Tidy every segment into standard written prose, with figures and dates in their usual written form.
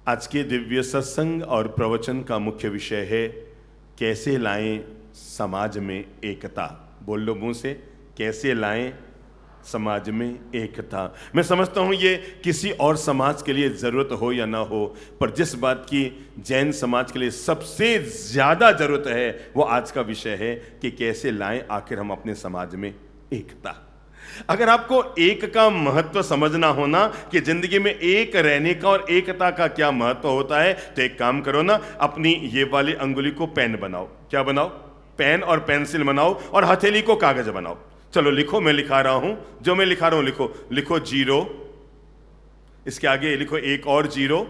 आज के दिव्य सत्संग और प्रवचन का मुख्य विषय है कैसे लाएं समाज में एकता। बोल लो मुंह से, कैसे लाएं समाज में एकता। मैं समझता हूं ये किसी और समाज के लिए जरूरत हो या ना हो, पर जिस बात की जैन समाज के लिए सबसे ज्यादा जरूरत है वो आज का विषय है कि कैसे लाएं आखिर हम अपने समाज में एकता। अगर आपको एक का महत्व समझना होना कि जिंदगी में एक रहने का और एकता का क्या महत्व होता है, तो एक काम करो ना, अपनी ये वाली अंगुली को पेन बनाओ। क्या बनाओ? पेन और पेंसिल बनाओ, और हथेली को कागज बनाओ। चलो लिखो, मैं लिखा रहा हूं, जो मैं लिखा रहा हूं लिखो। लिखो 0, इसके आगे लिखो एक और 0,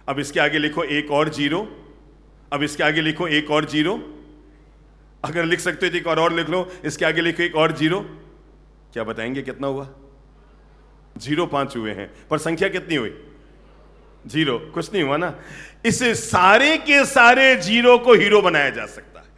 अब इसके आगे लिखो एक और 0, अब इसके आगे लिखो एक और 0। अगर लिख सकते हो तो एक और लिख लो, इसके आगे लिखो एक और 0। क्या बताएंगे कितना हुआ? 0 5 हुए हैं, पर संख्या कितनी हुई? 0। कुछ नहीं हुआ ना। इस सारे के सारे 0 को हीरो बनाया जा सकता है।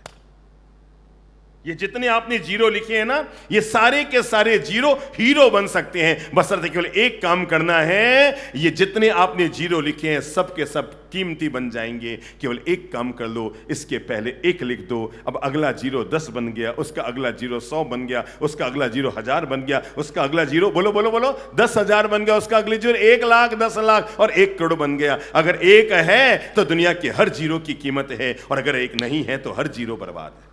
ये जितने आपने 0 लिखे हैं ना, ये सारे के सारे 0 हीरो बन सकते हैं, बशर्ते केवल एक काम करना है। ये जितने आपने 0 लिखे हैं सब के सब कीमती बन जाएंगे। केवल एक काम कर लो, इसके पहले 1 लिख दो। अब अगला 0 10 बन गया, उसका अगला 0 100 बन गया, उसका अगला 0 1000 बन गया, उसका अगला 0 बोलो बोलो बोलो 10,000 बन गया, उसका अगले 0 1 लाख 10 लाख और 1 करोड़ बन गया। अगर एक है तो दुनिया के हर 0 की कीमत है, और अगर एक नहीं है तो हर 0 बर्बाद है।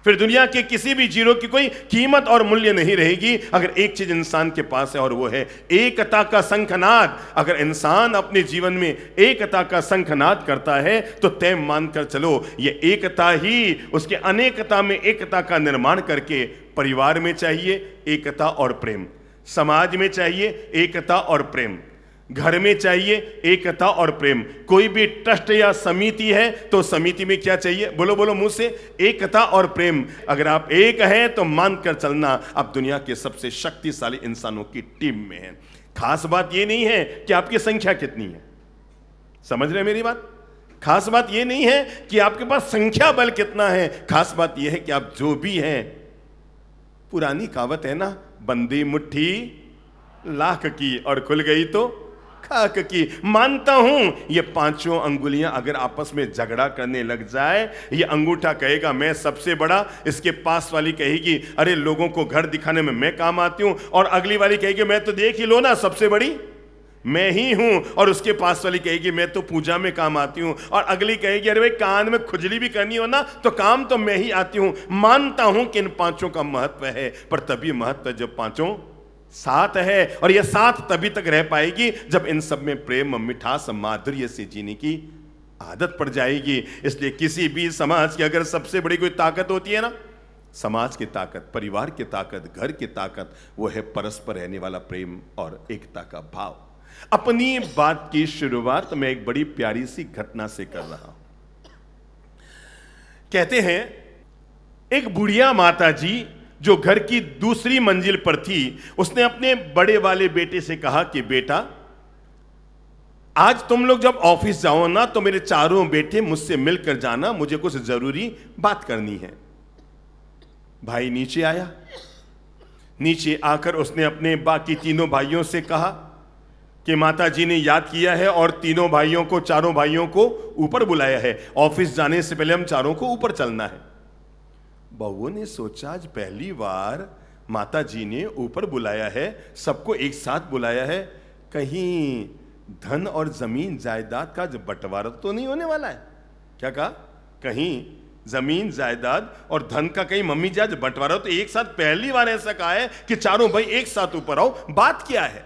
फिर दुनिया के किसी भी 0 की कोई कीमत और मूल्य नहीं रहेगी। अगर एक चीज इंसान के पास है और वो है एकता का शंखनाद। अगर इंसान अपने जीवन में एकता का शंखनाद करता है तो तय मानकर चलो, ये एकता ही उसके अनेकता में एकता का निर्माण करके परिवार में चाहिए एकता और प्रेम, समाज में चाहिए एकता और प्रेम, घर में चाहिए एकता और प्रेम। कोई भी ट्रस्ट या समिति है तो समिति में क्या चाहिए? बोलो बोलो मुंह से, एकता और प्रेम। अगर आप एक हैं तो मानकर चलना आप दुनिया के सबसे शक्तिशाली इंसानों की टीम में हैं। खास बात यह नहीं है कि आपकी संख्या कितनी है, समझ रहे हैं मेरी बात? खास बात यह नहीं है कि आपके पास संख्या बल कितना है, खास बात यह है कि आप जो भी हैं। पुरानी कहावत है ना, बंदी मुट्ठी लाख की और खुल गई तो खाक की। मानता हूं ये पांचों अंगुलियां अगर आपस में झगड़ा करने लग जाए, ये अंगूठा कहेगा मैं सबसे बड़ा, इसके पास वाली कहेगी अरे लोगों को घर दिखाने में मैं काम आती हूं, और अगली वाली कहेगी मैं तो देख ही लो ना सबसे बड़ी मैं ही हूं, और उसके पास वाली कहेगी मैं तो पूजा में काम आती हूं, और अगली कहेगी अरे भाई कान में खुजली भी करनी हो ना तो काम तो मैं ही आती हूं। मानता हूं कि इन पांचों का महत्व है, पर तभी महत्व है जब पांचों साथ है, और यह साथ तभी तक रह पाएगी जब इन सब में प्रेम मिठास माधुर्य से जीने की आदत पड़ जाएगी। इसलिए किसी भी समाज की अगर सबसे बड़ी कोई ताकत होती है ना, समाज की ताकत, परिवार की ताकत, घर की ताकत, वो है परस्पर रहने वाला प्रेम और एकता का भाव। अपनी बात की शुरुआत मैं एक बड़ी प्यारी सी घटना से कर रहा हूं। कहते हैं एक बुढ़िया माता जी जो घर की दूसरी मंजिल पर थी, उसने अपने बड़े वाले बेटे से कहा कि बेटा आज तुम लोग जब ऑफिस जाओ ना तो मेरे चारों बेटे मुझसे मिलकर जाना, मुझे कुछ जरूरी बात करनी है। भाई नीचे आया, नीचे आकर उसने अपने बाकी तीनों भाइयों से कहा कि माता जी ने याद किया है और तीनों भाइयों को, चारों भाइयों को ऊपर बुलाया है, ऑफिस जाने से पहले हम चारों को ऊपर चलना है। बहुओं ने सोचा आज पहली बार माता जी ने ऊपर बुलाया है, सबको एक साथ बुलाया है, कहीं धन और जमीन जायदाद का बंटवारा तो नहीं होने वाला है? क्या कहा? कहीं जमीन जायदाद और धन का कहीं मम्मी जी आज बंटवारा हो? तो एक साथ पहली बार ऐसा कहा है कि चारों भाई एक साथ ऊपर आओ, बात क्या है?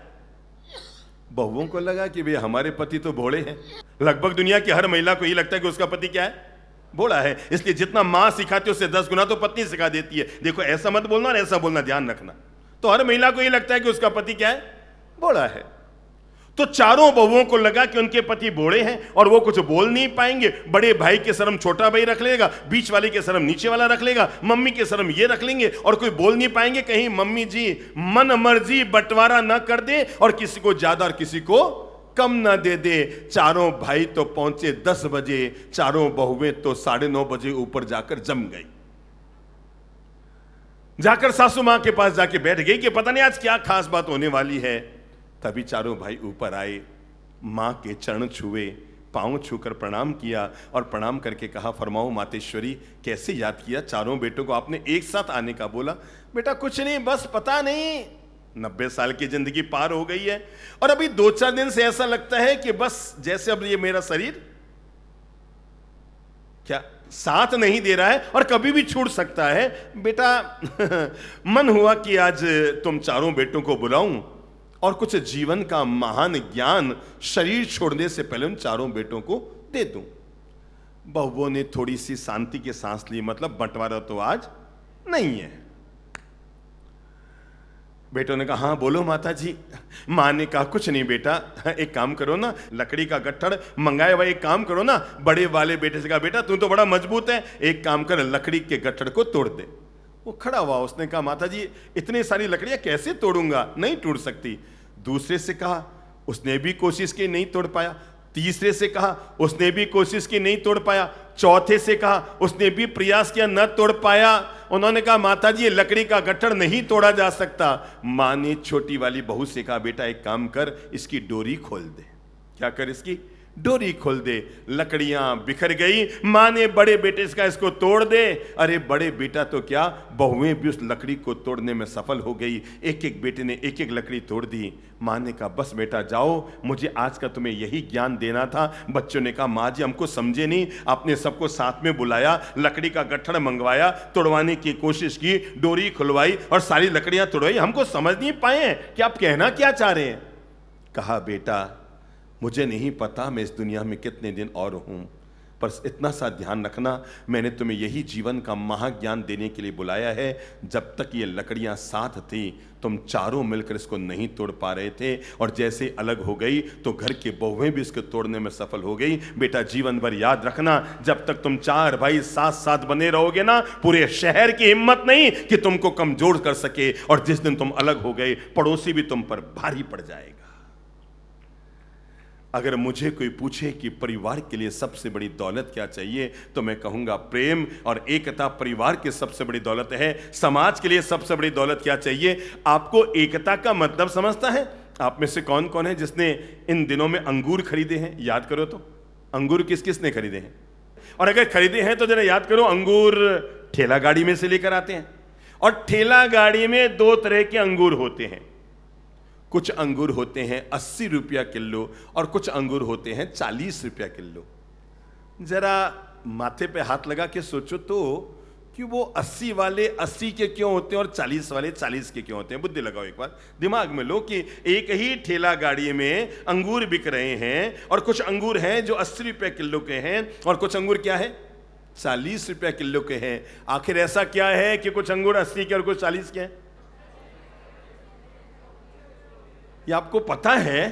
बहुओं को लगा कि भाई हमारे पति तो भोले हैं। लगभग दुनिया की हर महिला को यही लगता है कि उसका पति क्या है? बोला है। इसलिए जितना मां सिखाती है उससे 10 गुना तो पत्नी सिखा देती है। देखो ऐसा मत बोलना और ऐसा बोलना, ध्यान रखना। तो हर महिला को ये लगता है कि उसका पति क्या है? बोला है। तो चारों बहुओं को लगा कि उनके पति बोले हैं और वो कुछ बोल नहीं पाएंगे। बड़े भाई के शर्म छोटा भाई रख लेगा, बीच वाले के शर्म नीचे वाला रख लेगा, मम्मी के शर्म ये रख लेंगे और कोई बोल नहीं पाएंगे, कहीं मम्मी जी मन मर्जी बंटवारा ना कर दे और किसी को ज्यादा और किसी को कम ना दे दे। चारों भाई तो पहुंचे 10 बजे, चारों बहुएं तो 9:30 बजे ऊपर जाकर जम गई। जाकर सासू मां के पास जाके बैठ गई कि पता नहीं आज क्या खास बात होने वाली है। तभी चारों भाई ऊपर आए, मां के चरण छुए, पांव छूकर प्रणाम किया और प्रणाम करके कहा, फरमाओ मातेश्वरी, कैसे याद किया चारों बेटों को आपने एक साथ आने का? बोला, बेटा कुछ नहीं, बस पता नहीं 90 साल की जिंदगी पार हो गई है और अभी 2-4 दिन से ऐसा लगता है कि बस जैसे अब ये मेरा शरीर क्या साथ नहीं दे रहा है और कभी भी छूट सकता है। बेटा मन हुआ कि आज तुम चारों बेटों को बुलाऊं और कुछ जीवन का महान ज्ञान शरीर छोड़ने से पहले उन चारों बेटों को दे दूं। बहुओं ने थोड़ी सी शांति की सांस ली, मतलब बंटवारा तो आज नहीं है। बेटों ने कहा, हाँ बोलो माता जी। मां ने कहा, कुछ नहीं बेटा, एक काम करो ना, लकड़ी का गट्ठड़ मंगाए हुआ, एक काम करो ना। बड़े वाले बेटे से कहा, बेटा तू तो बड़ा मजबूत है, एक काम कर, लकड़ी के गट्ठड़ को तोड़ दे। वो खड़ा हुआ, उसने कहा, माता जी इतनी सारी लकड़ियां कैसे तोड़ूंगा, नहीं टूट सकती। दूसरे से कहा, उसने भी कोशिश की, नहीं तोड़ पाया। तीसरे से कहा, उसने भी कोशिश की, नहीं तोड़ पाया। चौथे से कहा, उसने भी प्रयास किया, न तोड़ पाया। उन्होंने कहा, माता जी ये लकड़ी का गट्ठड़ नहीं तोड़ा जा सकता। मां ने छोटी वाली बहू से कहा, बेटा एक काम कर, इसकी डोरी खोल दे। क्या कर, इसकी डोरी खोल दे। लकड़ियां बिखर गई। मां ने बड़े बेटे से कहा, इसको तोड़ दे। अरे बड़े बेटा तो क्या, बहुएं भी उस लकड़ी को तोड़ने में सफल हो गई। एक एक बेटे ने एक एक लकड़ी तोड़ दी। मां ने कहा, बस बेटा जाओ, मुझे आज का तुम्हें यही ज्ञान देना था। बच्चों ने कहा, मां जी हमको समझे नहीं, आपने सबको साथ में बुलाया, लकड़ी का गट्ठड़ मंगवाया, तोड़वाने की कोशिश की, डोरी खुलवाई और सारी लकड़ियां तोड़वाई, हमको समझ नहीं पाए कि आप कहना क्या चाह रहे हैं। कहा, बेटा मुझे नहीं पता मैं इस दुनिया में कितने दिन और हूं, पर इतना सा ध्यान रखना, मैंने तुम्हें यही जीवन का महाज्ञान देने के लिए बुलाया है। जब तक ये लकड़ियां साथ थी, तुम चारों मिलकर इसको नहीं तोड़ पा रहे थे, और जैसे अलग हो गई तो घर के बहुएं भी इसको तोड़ने में सफल हो गई। बेटा जीवन भर याद रखना, जब तक तुम चार भाई साथ साथ बने रहोगे ना, पूरे शहर की हिम्मत नहीं कि तुमको कमजोर कर सके, और जिस दिन तुम अलग हो गए, पड़ोसी भी तुम पर भारी पड़ जाएगा। अगर मुझे कोई पूछे कि परिवार के लिए सबसे बड़ी दौलत क्या चाहिए, तो मैं कहूंगा प्रेम और एकता परिवार की सबसे बड़ी दौलत है। समाज के लिए सबसे बड़ी दौलत क्या चाहिए? आपको एकता का मतलब समझता है? आप में से कौन कौन है जिसने इन दिनों में अंगूर खरीदे हैं? याद करो तो, अंगूर किस किस ने खरीदे हैं? और अगर खरीदे हैं तो जरा याद करो, अंगूर ठेला गाड़ी में से लेकर आते हैं, और ठेला गाड़ी में 2 तरह के अंगूर होते हैं। कुछ अंगूर होते हैं 80 रुपया किलो और कुछ अंगूर होते हैं 40 रुपया किलो। जरा माथे पे हाथ लगा के सोचो तो कि वो 80 वाले 80 के क्यों होते हैं और 40 वाले 40 के क्यों होते हैं? बुद्धि लगाओ एक बार, दिमाग में लो कि एक ही ठेला गाड़ी में अंगूर बिक रहे हैं, और कुछ अंगूर हैं जो 80 रुपया किलो के हैं और कुछ अंगूर क्या है, 40 रुपया किलो के हैं। आखिर ऐसा क्या है कि कुछ अंगूर 80 के और कुछ 40 के हैं? ये आपको पता है,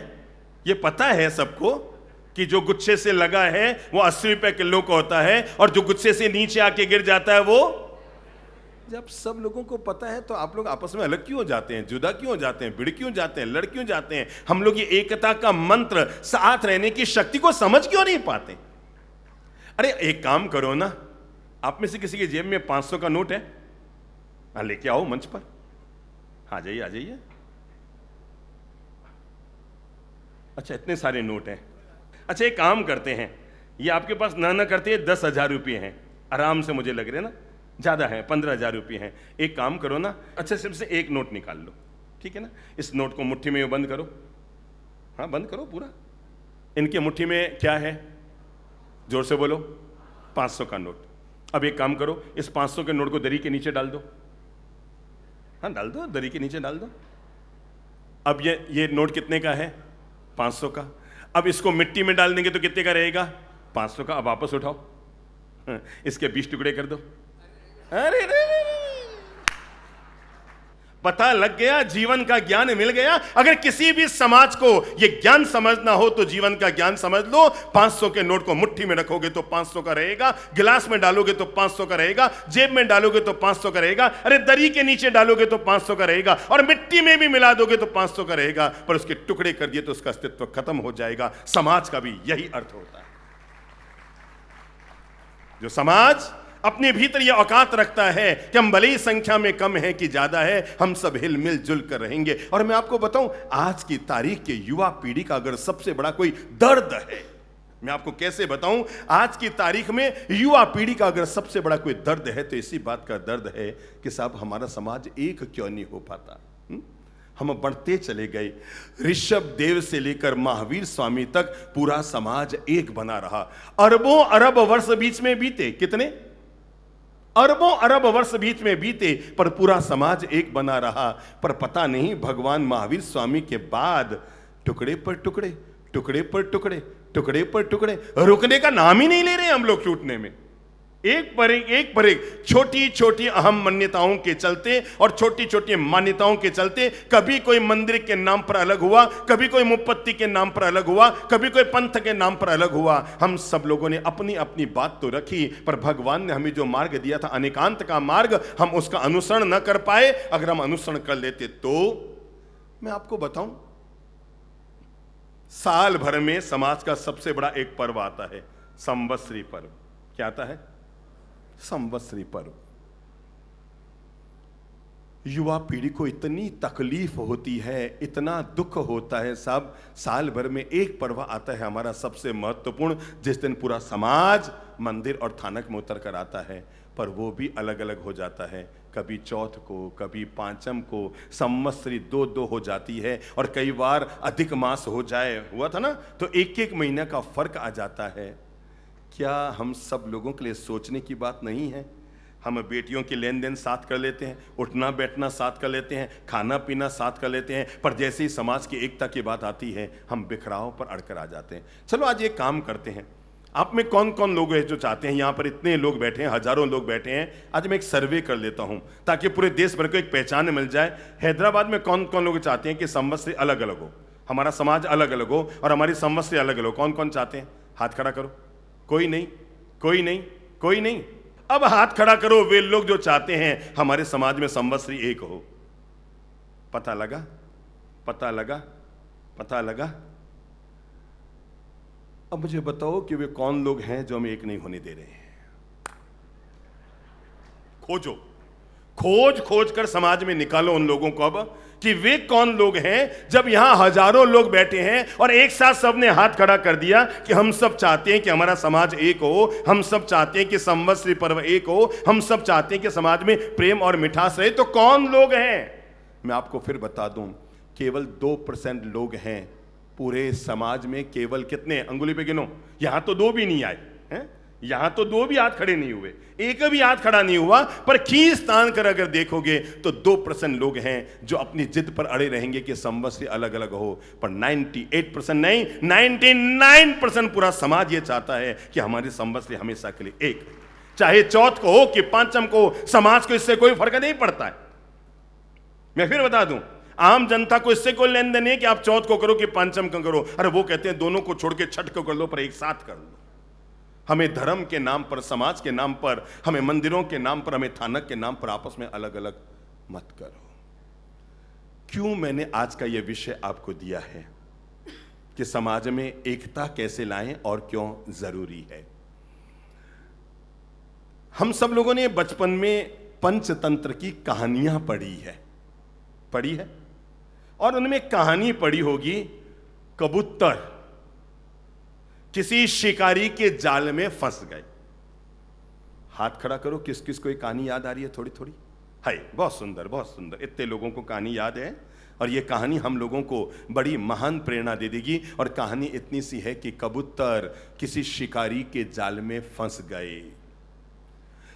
ये पता है सबको कि जो गुच्छे से लगा है वो 80 रुपए किलो का होता है, और जो गुच्छे से नीचे आके गिर जाता है वो। जब सब लोगों को पता है तो आप लोग आपस में अलग क्यों हो जाते हैं, जुदा क्यों हो जाते हैं, भिड़ क्यों जाते हैं, लड़ क्यों जाते हैं? हम लोग ये एकता का मंत्र, साथ रहने की शक्ति को समझ क्यों नहीं पाते? अरे एक काम करो ना, आप में से किसी की जेब में 500 का नोट है? लेके आओ मंच पर, आ जाइए आ जाइए। अच्छा इतने सारे नोट हैं। अच्छा एक काम करते हैं, ये आपके पास ना करते 10,000 रुपये हैं, आराम से मुझे लग रहे हैं ना, ज़्यादा है, 15,000 रुपये हैं। एक काम करो ना, अच्छा सिर्फ से एक नोट निकाल लो, ठीक है ना? इस नोट को मुट्ठी में बंद करो, हाँ बंद करो पूरा। इनके मुट्ठी में क्या है, जोर से बोलो, 500 का नोट। अब एक काम करो, इस 500 के नोट को दरी के नीचे डाल दो, हाँ डाल दो, दरी के नीचे डाल दो। अब ये नोट कितने का है? 500 का। अब इसको मिट्टी में डाल देंगे तो कितने का रहेगा? 500 का। अब वापस उठाओ, इसके 20 टुकड़े कर दो। अरे रे, पता लग गया, जीवन का ज्ञान मिल गया। अगर किसी भी समाज को यह ज्ञान समझना हो तो जीवन का ज्ञान समझ लो। 500 के नोट को मुट्ठी में रखोगे तो 500 का रहेगा, गिलास में डालोगे तो 500 का रहेगा, जेब में डालोगे तो 500 का रहेगा, अरे दरी के नीचे डालोगे तो 500 का रहेगा, और मिट्टी में भी मिला दोगे तो 500 का रहेगा। पर उसके टुकड़े कर दिए तो उसका अस्तित्व खत्म हो जाएगा। समाज का भी यही अर्थ होता है। जो समाज अपने भीतर यह औकात रखता है कि हम भले ही संख्या में कम है कि ज्यादा है, हम सब हिल मिल जुल कर रहेंगे। और मैं आपको बताऊं, आज की तारीख के युवा पीढ़ी का अगर सबसे बड़ा कोई दर्द है, मैं आपको कैसे बताऊं, आज की तारीख में युवा पीढ़ी का अगर सबसे बड़ा कोई दर्द है तो इसी बात का दर्द है कि साहब हमारा समाज एक क्यों नहीं हो पाता। हम बढ़ते चले गए, ऋषभ देव से लेकर महावीर स्वामी तक पूरा समाज एक बना रहा। अरबों अरब वर्ष बीच में बीते, कितने अरबों अरब वर्ष बीच में बीते, पर पूरा समाज एक बना रहा। पर पता नहीं भगवान महावीर स्वामी के बाद टुकड़े पर टुकड़े, टुकड़े पर टुकड़े, टुकड़े पर टुकड़े, रुकने का नाम ही नहीं ले रहे हम लोग टूटने में। एक पर एक छोटी छोटी अहम मान्यताओं के चलते और छोटी छोटी मान्यताओं के चलते कभी कोई मंदिर के नाम पर अलग हुआ, कभी कोई मुपत्ति के नाम पर अलग हुआ, कभी कोई पंथ के नाम पर अलग हुआ। हम सब लोगों ने अपनी अपनी बात तो रखी, पर भगवान ने हमें जो मार्ग दिया था अनेकांत का मार्ग, हम उसका अनुसरण न कर पाए। अगर हम अनुसरण कर लेते तो मैं आपको बताऊं, साल भर में समाज का सबसे बड़ा एक पर्व आता है, संवत्सरी पर्व। क्या आता है? संवत्सरी पर्व। युवा पीढ़ी को इतनी तकलीफ होती है, इतना दुख होता है साहब। साल भर में एक पर्व आता है हमारा सबसे महत्वपूर्ण, जिस दिन पूरा समाज मंदिर और थानक में उतर कर आता है, पर वो भी अलग अलग हो जाता है। कभी चौथ को, कभी पांचम को, संवत्सरी दो दो हो जाती है, और कई बार अधिक मास हो जाए, हुआ था ना, तो एक एक महीने का फर्क आ जाता है। क्या हम सब लोगों के लिए सोचने की बात नहीं है? हम बेटियों के लेन देन साथ कर लेते हैं, उठना बैठना साथ कर लेते हैं, खाना पीना साथ कर लेते हैं, पर जैसे ही समाज की एकता की बात आती है हम बिखराव पर अड़कर आ जाते हैं। चलो आज ये काम करते हैं, आप में कौन कौन लोग हैं जो चाहते हैं, यहाँ पर इतने लोग बैठे हैं, हजारों लोग बैठे हैं, आज मैं एक सर्वे कर लेता हूँ ताकि पूरे देश भर को एक पहचान मिल जाए। हैदराबाद में कौन कौन लोग चाहते हैं कि संवत्सरी अलग अलग हो, हमारा समाज अलग अलग हो और हमारी संवत्सरी अलग अलग हो? कौन कौन चाहते हैं? हाथ खड़ा करो। कोई नहीं, कोई नहीं, कोई नहीं। अब हाथ खड़ा करो वे लोग जो चाहते हैं हमारे समाज में संवत्सरी एक हो। पता लगा, पता लगा, पता लगा। अब मुझे बताओ कि वे कौन लोग हैं जो हमें एक नहीं होने दे रहे हैं? खोजो, खोज खोज कर समाज में निकालो उन लोगों को अब कि वे कौन लोग हैं। जब यहां हजारों लोग बैठे हैं और एक साथ सबने हाथ खड़ा कर दिया कि हम सब चाहते हैं कि हमारा समाज एक हो, हम सब चाहते हैं कि संवत्सरी पर्व एक हो, हम सब चाहते हैं कि समाज में प्रेम और मिठास रहे, तो कौन लोग हैं? मैं आपको फिर बता दूं, केवल 2% लोग हैं पूरे समाज में। केवल कितने? अंगुली पे गिनो। यहां तो 2 भी नहीं आए हैं, यहां तो 2 भी हाथ खड़े नहीं हुए, एक भी हाथ खड़ा नहीं हुआ, पर खींच तान कर अगर देखोगे तो 2% लोग हैं जो अपनी जिद पर अड़े रहेंगे कि संवत्सरी अलग अलग हो। पर 98% नहीं, 99% पूरा समाज ये चाहता है कि हमारी संवत्सरी हमेशा के लिए एक, चाहे चौथ को हो कि पांचम को, समाज को इससे कोई फर्क नहीं पड़ता है। मैं फिर बता दूं, आम जनता को इससे कोई लेन देन नहीं कि आप चौथ को करो कि पांचम को करो। अरे वो कहते हैं दोनों को छोड़ के छठ को कर लो, पर एक साथ कर लो। हमें धर्म के नाम पर, समाज के नाम पर, हमें मंदिरों के नाम पर, हमें थानक के नाम पर आपस में अलग अलग मत करो। क्यों मैंने आज का यह विषय आपको दिया है कि समाज में एकता कैसे लाएं और क्यों जरूरी है। हम सब लोगों ने बचपन में पंचतंत्र की कहानियां पढ़ी है और उनमें कहानी पढ़ी होगी, कबूतर किसी शिकारी के जाल में फंस गए। हाथ खड़ा करो, किस किस को ये कहानी याद आ रही है? थोड़ी थोड़ी है, बहुत सुंदर, बहुत सुंदर। इतने लोगों को कहानी याद है और ये कहानी हम लोगों को बड़ी महान प्रेरणा दे देगी। और कहानी इतनी सी है कि कबूतर किसी शिकारी के जाल में फंस गए।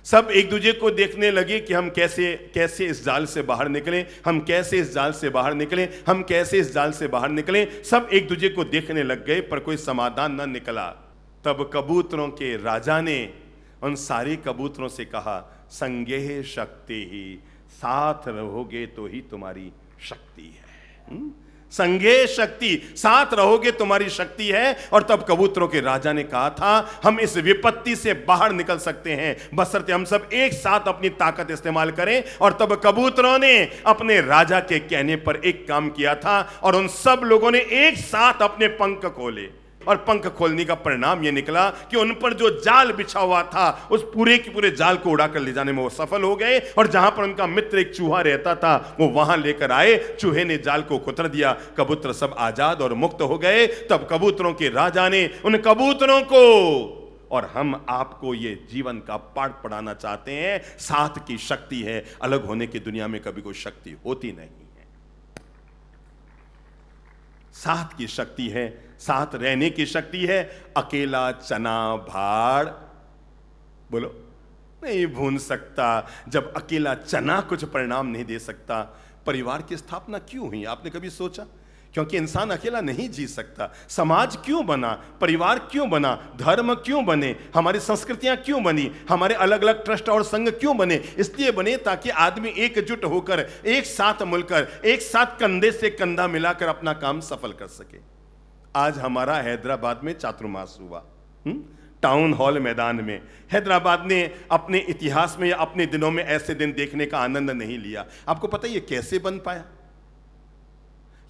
सब एक दूसरे को देखने लगे कि हम कैसे इस जाल से बाहर निकलें, हम कैसे इस जाल से बाहर निकलें, हम कैसे इस जाल से बाहर निकलें। सब एक दूसरे को देखने लग गए, पर कोई समाधान न निकला। तब कबूतरों के राजा ने उन सारे कबूतरों से कहा, संगे शक्ति ही, साथ रहोगे तो ही तुम्हारी शक्ति है। संगे शक्ति, साथ रहोगे तुम्हारी शक्ति है। और तब कबूतरों के राजा ने कहा था, हम इस विपत्ति से बाहर निकल सकते हैं बशर्ते हम सब एक साथ अपनी ताकत इस्तेमाल करें। और तब कबूतरों ने अपने राजा के कहने पर एक काम किया था और उन सब लोगों ने एक साथ अपने पंख खोले और पंख खोलने का परिणाम यह निकला कि उन पर जो जाल बिछा हुआ था उस पूरे के पूरे जाल को उड़ाकर ले जाने में वो सफल हो गए, और जहां पर उनका मित्र एक चूहा रहता था वो वहां लेकर आए। चूहे ने जाल को कुतर दिया, कबूतर सब आजाद और मुक्त हो गए। तब कबूतरों के राजा ने उन कबूतरों को और हम आपको ये जीवन का पाठ पढ़ाना चाहते हैं। साथ की शक्ति है, अलग होने की दुनिया में कभी कोई शक्ति होती नहीं है। साथ की शक्ति है, साथ रहने की शक्ति है। अकेला चना भाड़ बोलो नहीं भून सकता। जब अकेला चना कुछ परिणाम नहीं दे सकता, परिवार की स्थापना क्यों हुई? आपने कभी सोचा? क्योंकि इंसान अकेला नहीं जी सकता। समाज क्यों बना, परिवार क्यों बना, धर्म क्यों बने, हमारी संस्कृतियां क्यों बनी, हमारे अलग अलग ट्रस्ट और संघ क्यों बने? इसलिए बने ताकि आदमी एकजुट होकर, एक साथ मिलकर, एक साथ कंधे से कंधा मिलाकर अपना काम सफल कर सके। आज हमारा हैदराबाद में चातुर्मास हुआ, टाउन हॉल मैदान में। हैदराबाद ने अपने इतिहास में या अपने दिनों में ऐसे दिन देखने का आनंद नहीं लिया। आपको पता है ये कैसे बन पाया?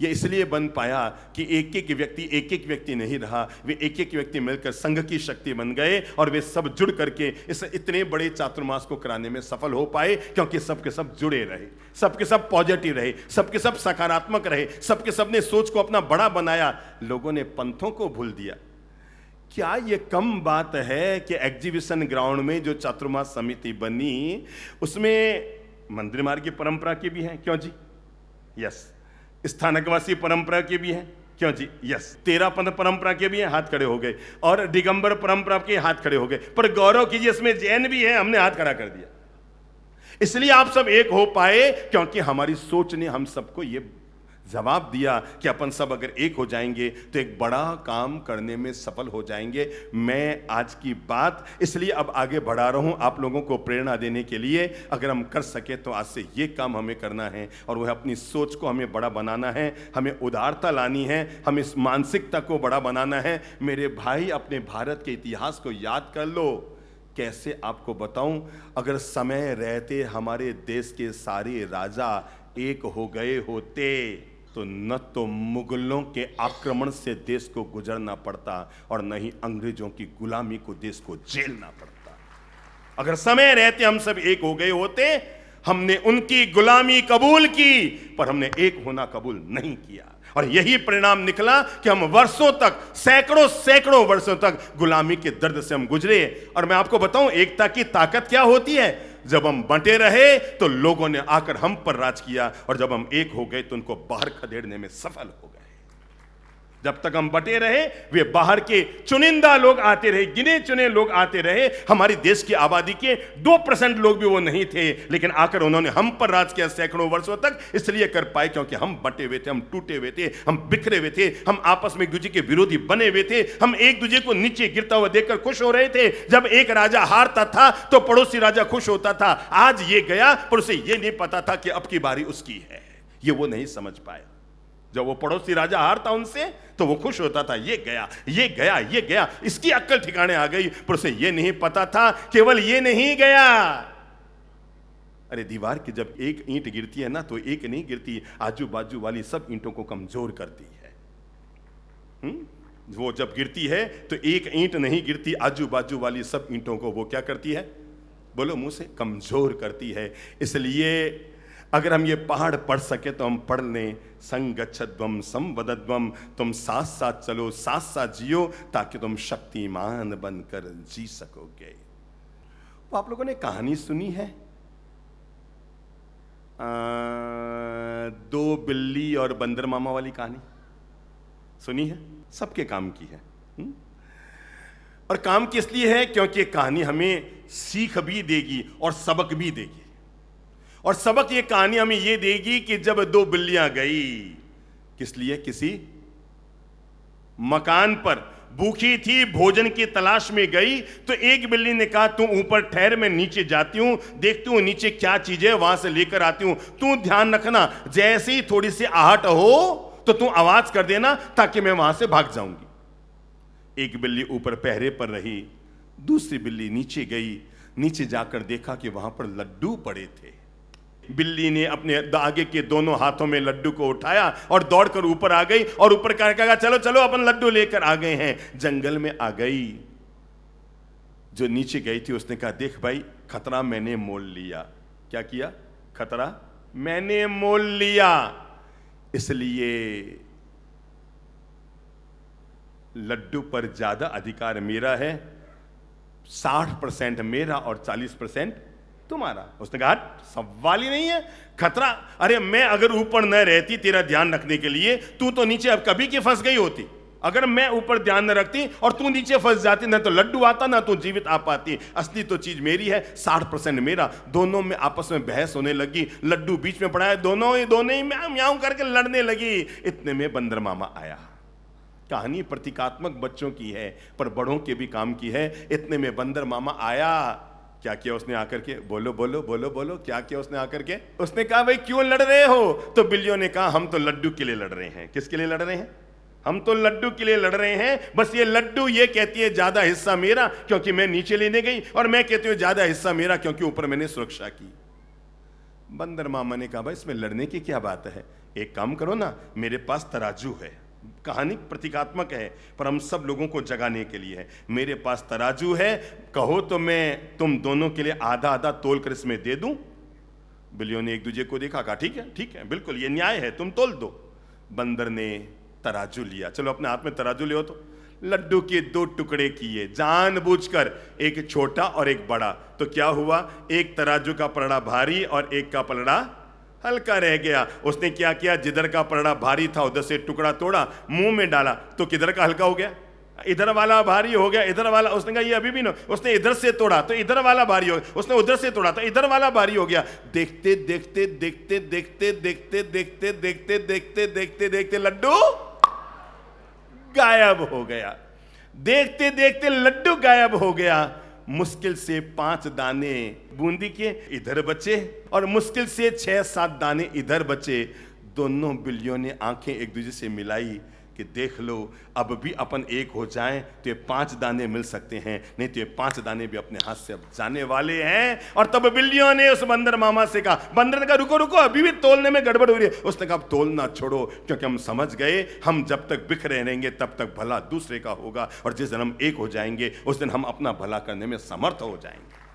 ये इसलिए बन पाया कि एक एक व्यक्ति नहीं रहा, वे एक एक व्यक्ति मिलकर संघ की शक्ति बन गए और वे सब जुड़ करके इस इतने बड़े चातुर्मास को कराने में सफल हो पाए, क्योंकि सबके सब जुड़े रहे, सबके सब पॉजिटिव रहे, सबके सब सकारात्मक रहे, सबके सब ने सोच को अपना बड़ा बनाया। लोगों ने पंथों को भूल दिया। क्या यह कम बात है कि एग्जीबिशन ग्राउंड में जो चातुर्मास समिति बनी उसमें मंदिर मार्ग की परंपरा की भी है? क्यों जी? यस। स्थानकवासी परंपरा के भी हैं? क्यों जी? यस। तेरापंथ परंपरा के भी हैं? हाथ खड़े हो गए। और दिगंबर परंपरा के हाथ खड़े हो गए। पर गौरव कीजिए इसमें जैन भी है, हमने हाथ खड़ा कर दिया। इसलिए आप सब एक हो पाए क्योंकि हमारी सोच ने हम सबको ये जवाब दिया कि अपन सब अगर एक हो जाएंगे तो एक बड़ा काम करने में सफल हो जाएंगे। मैं आज की बात इसलिए अब आगे बढ़ा रहा हूं आप लोगों को प्रेरणा देने के लिए। अगर हम कर सके तो आज से ये काम हमें करना है, और वह अपनी सोच को हमें बड़ा बनाना है, हमें उदारता लानी है, हमें इस मानसिकता को बड़ा बनाना है। मेरे भाई, अपने भारत के इतिहास को याद कर लो। कैसे आपको बताऊं? अगर समय रहते हमारे देश के सारे राजा एक हो गए होते तो न तो मुगलों के आक्रमण से देश को गुजरना पड़ता और न ही अंग्रेजों की गुलामी को देश को झेलना पड़ता। अगर समय रहते हम सब एक हो गए होते, हमने उनकी गुलामी कबूल की पर हमने एक होना कबूल नहीं किया, और यही परिणाम निकला कि हम वर्षों तक, सैकड़ों वर्षों तक गुलामी के दर्द से हम गुजरे। और मैं आपको बताऊं एकता की ताकत क्या होती है। जब हम बंटे रहे तो लोगों ने आकर हम पर राज किया, और जब हम एक हो गए तो उनको बाहर खदेड़ने में सफल हो गए। जब तक हम बटे रहे वे बाहर के चुनिंदा लोग आते रहे, गिने चुने लोग आते रहे। हमारी देश की आबादी के 2% लोग भी वो नहीं थे, लेकिन आकर उन्होंने हम पर राज किया सैकड़ों वर्षों तक। इसलिए कर पाए क्योंकि हम बटे हुए थे, हम टूटे हुए थे, हम बिखरे हुए थे, हम आपस में एक दूसरे के विरोधी बने हुए थे, हम एक दूसरे को नीचे गिरता हुआ देखकर खुश हो रहे थे। जब एक राजा हारता था तो पड़ोसी राजा खुश होता था। आज ये गया पर उसे ये नहीं पता था कि अब की बारी उसकी है, ये वो नहीं समझ पाया। जब वो पड़ोसी राजा हारता उनसे तो वो खुश होता था, ये गया, ये गया, ये गया, इसकी अक्ल ठिकाने आ गई। पर उसे ये नहीं पता था केवल ये नहीं गया। अरे दीवार की जब एक ईंट गिरती है ना तो एक नहीं गिरती, आजू बाजू वाली सब ईंटों को कमजोर करती है। वो जब गिरती है तो एक ईंट नहीं गिरती, आजू बाजू वाली सब ईंटों को वो क्या करती है? बोलो मुंह से, कमजोर करती है। इसलिए अगर हम ये पहाड़ पढ़ सके तो हम पढ़ लें, संगच्छध्वम संवदध्वम, तुम साथ साथ चलो, साथ साथ जियो, ताकि तुम शक्तिमान बनकर जी सकोगे। वो आप लोगों ने कहानी सुनी है, 2 बिल्ली और बंदर मामा वाली कहानी सुनी है? सबके काम की है। और काम किस लिए है? क्योंकि कहानी हमें सीख भी देगी और सबक भी देगी। और सबक ये कहानी हमें ये देगी कि जब 2 बिल्लियां गई, किस लिए? किसी मकान पर भूखी थी, भोजन की तलाश में गई, तो एक बिल्ली ने कहा तू ऊपर ठहर, मैं नीचे जाती हूं, देखती हूं नीचे क्या चीज है, वहां से लेकर आती हूं। तू ध्यान रखना, जैसे ही थोड़ी सी आहट हो तो तू आवाज कर देना ताकि मैं वहां से भाग जाऊंगी। एक बिल्ली ऊपर पहरे पर रही, दूसरी बिल्ली नीचे गई, नीचे जाकर देखा कि वहां पर लड्डू पड़े थे। बिल्ली ने अपने आगे के दोनों हाथों में लड्डू को उठाया और दौड़कर ऊपर आ गई और ऊपर कहा चलो चलो अपन लड्डू लेकर आ गए हैं। जंगल में आ गई, जो नीचे गई थी उसने कहा देख भाई, खतरा मैंने मोल लिया। क्या किया? खतरा मैंने मोल लिया, इसलिए लड्डू पर ज्यादा अधिकार मेरा है, 60% मेरा और 40% तुम्हारा। उसने कहा सवाल ही नहीं है, खतरा, अरे मैं अगर ऊपर न रहती तेरा ध्यान रखने के लिए, तू तो नीचे अब कभी की फंस गई होती। अगर मैं ऊपर ध्यान न रखती और तू नीचे फंस जाती, ना तो लड्डू आता ना तू जीवित आ पाती। असली तो चीज मेरी है, 60% मेरा। दोनों में आपस में बहस होने लगी, लड्डू बीच में पड़ा है, दोनों ही म्याऊं करके लड़ने लगी। इतने में बंदर मामा आया। कहानी प्रतीकात्मक बच्चों की है पर बड़ों के भी काम की है। इतने में बंदर मामा आया। क्या किया उसने आकर के? बोलो बोलो बोलो बोलो, क्या किया उसने आकर के? उसने कहा भाई क्यों लड़ रहे हो? तो बिल्लियों ने कहा हम तो लड्डू के लिए लड़ रहे हैं। किसके लिए लड़ रहे हैं? हम तो लड्डू के लिए लड़ रहे हैं। बस ये लड्डू ये कहती है ज्यादा हिस्सा मेरा क्योंकि मैं नीचे लेने गई, और मैं कहती हूं ज्यादा हिस्सा मेरा क्योंकि ऊपर मैंने सुरक्षा की। बंदर मामा ने कहा भाई इसमें लड़ने की क्या बात है, एक काम करो ना, मेरे पास तराजू है। कहानी प्रतीकात्मक है पर हम सब लोगों को जगाने के लिए है। मेरे पास तराजू है, कहो तो मैं तुम दोनों के लिए आधा आधा तोल कर इसमें दे दूं। बिल्लियों ने एक दूसरे को देखा, कहा ठीक है बिल्कुल ये न्याय है, तुम तोल दो। बंदर ने तराजू लिया, चलो अपने हाथ में तराजू ले, तो लड्डू के 2 टुकड़े किए जानबूझकर, एक छोटा और एक बड़ा। तो क्या हुआ, एक तराजू का पलड़ा भारी और एक का पलड़ा हल्का रह गया। उसने क्या किया, जिधर का पलड़ा भारी था उधर से टुकड़ा तोड़ा, मुंह में डाला, तो किधर का हल्का हो गया? इधर वाला भारी हो गया। इधर वाला, उसने कहा ये अभी भी ना, उसने इधर से तोड़ा तो इधर वाला भारी हो गया, उसने उधर से तोड़ा तो इधर वाला भारी हो गया। देखते देखते देखते देखते देखते देखते देखते देखते देखते देखते लड्डू गायब हो गया। देखते देखते लड्डू गायब हो गया। मुश्किल से 5 दाने बूंदी के इधर बचे और मुश्किल से 6-7 दाने इधर बचे। दोनों बिल्लियों ने आंखें एक दूसरे से मिलाई कि देख लो अब भी अपन एक हो जाएं तो ये 5 दाने मिल सकते हैं, नहीं तो ये 5 दाने भी अपने हाथ से अब जाने वाले हैं। और तब बिल्लियों ने उस बंदर मामा से कहा, बंदर ने कहा रुको रुको, अभी भी तोलने में गड़बड़ हो रही है। उसने कहा अब तोलना छोड़ो, क्योंकि हम समझ गए हम जब तक बिखरे रहेंगे तब तक भला दूसरे का होगा, और जिस दिन हम एक हो जाएंगे उस दिन हम अपना भला करने में समर्थ हो जाएंगे।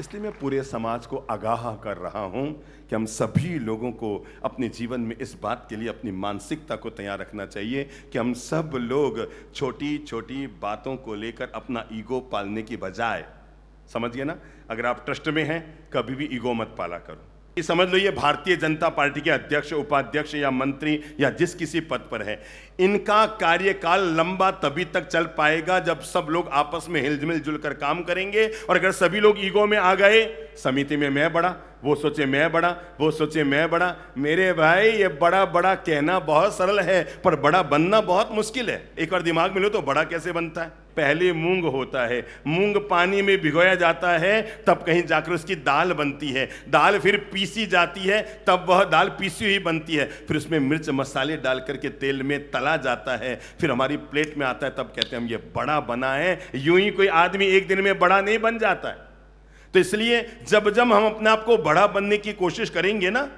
इसलिए मैं पूरे समाज को आगाह कर रहा हूं कि हम सभी लोगों को अपने जीवन में इस बात के लिए अपनी मानसिकता को तैयार रखना चाहिए कि हम सब लोग छोटी छोटी बातों को लेकर अपना ईगो पालने की बजाय, समझ गए ना, अगर आप ट्रस्ट में हैं कभी भी ईगो मत पाला करो। ये समझ लो ये भारतीय जनता पार्टी के अध्यक्ष, उपाध्यक्ष या मंत्री या जिस किसी पद पर है, इनका कार्यकाल लंबा तभी तक चल पाएगा जब सब लोग आपस में हिलजुल जुल कर काम करेंगे। और अगर सभी लोग ईगो में आ गए, समिति में मैं बड़ा, वो सोचे मैं बड़ा, वो सोचे मैं बड़ा, मेरे भाई ये बड़ा बड़ा कहना बहुत सरल है पर बड़ा बनना बहुत मुश्किल है। एक बार दिमाग में लो तो बड़ा कैसे बनता है। पहले मूंग होता है, मूंग पानी में भिगोया जाता है, तब कहीं जाकर उसकी दाल बनती है, दाल फिर पीसी जाती है, तब वह दाल पीसी हुई बनती है, फिर उसमें मिर्च मसाले डाल करके तेल में तला जाता है, फिर हमारी प्लेट में आता है, तब कहते हैं हम ये बड़ा बना है। यूं ही कोई आदमी एक दिन में बड़ा नहीं बन जाता है। तो इसलिए जब जब हम अपने आप को बड़ा बनने की कोशिश करेंगे ना,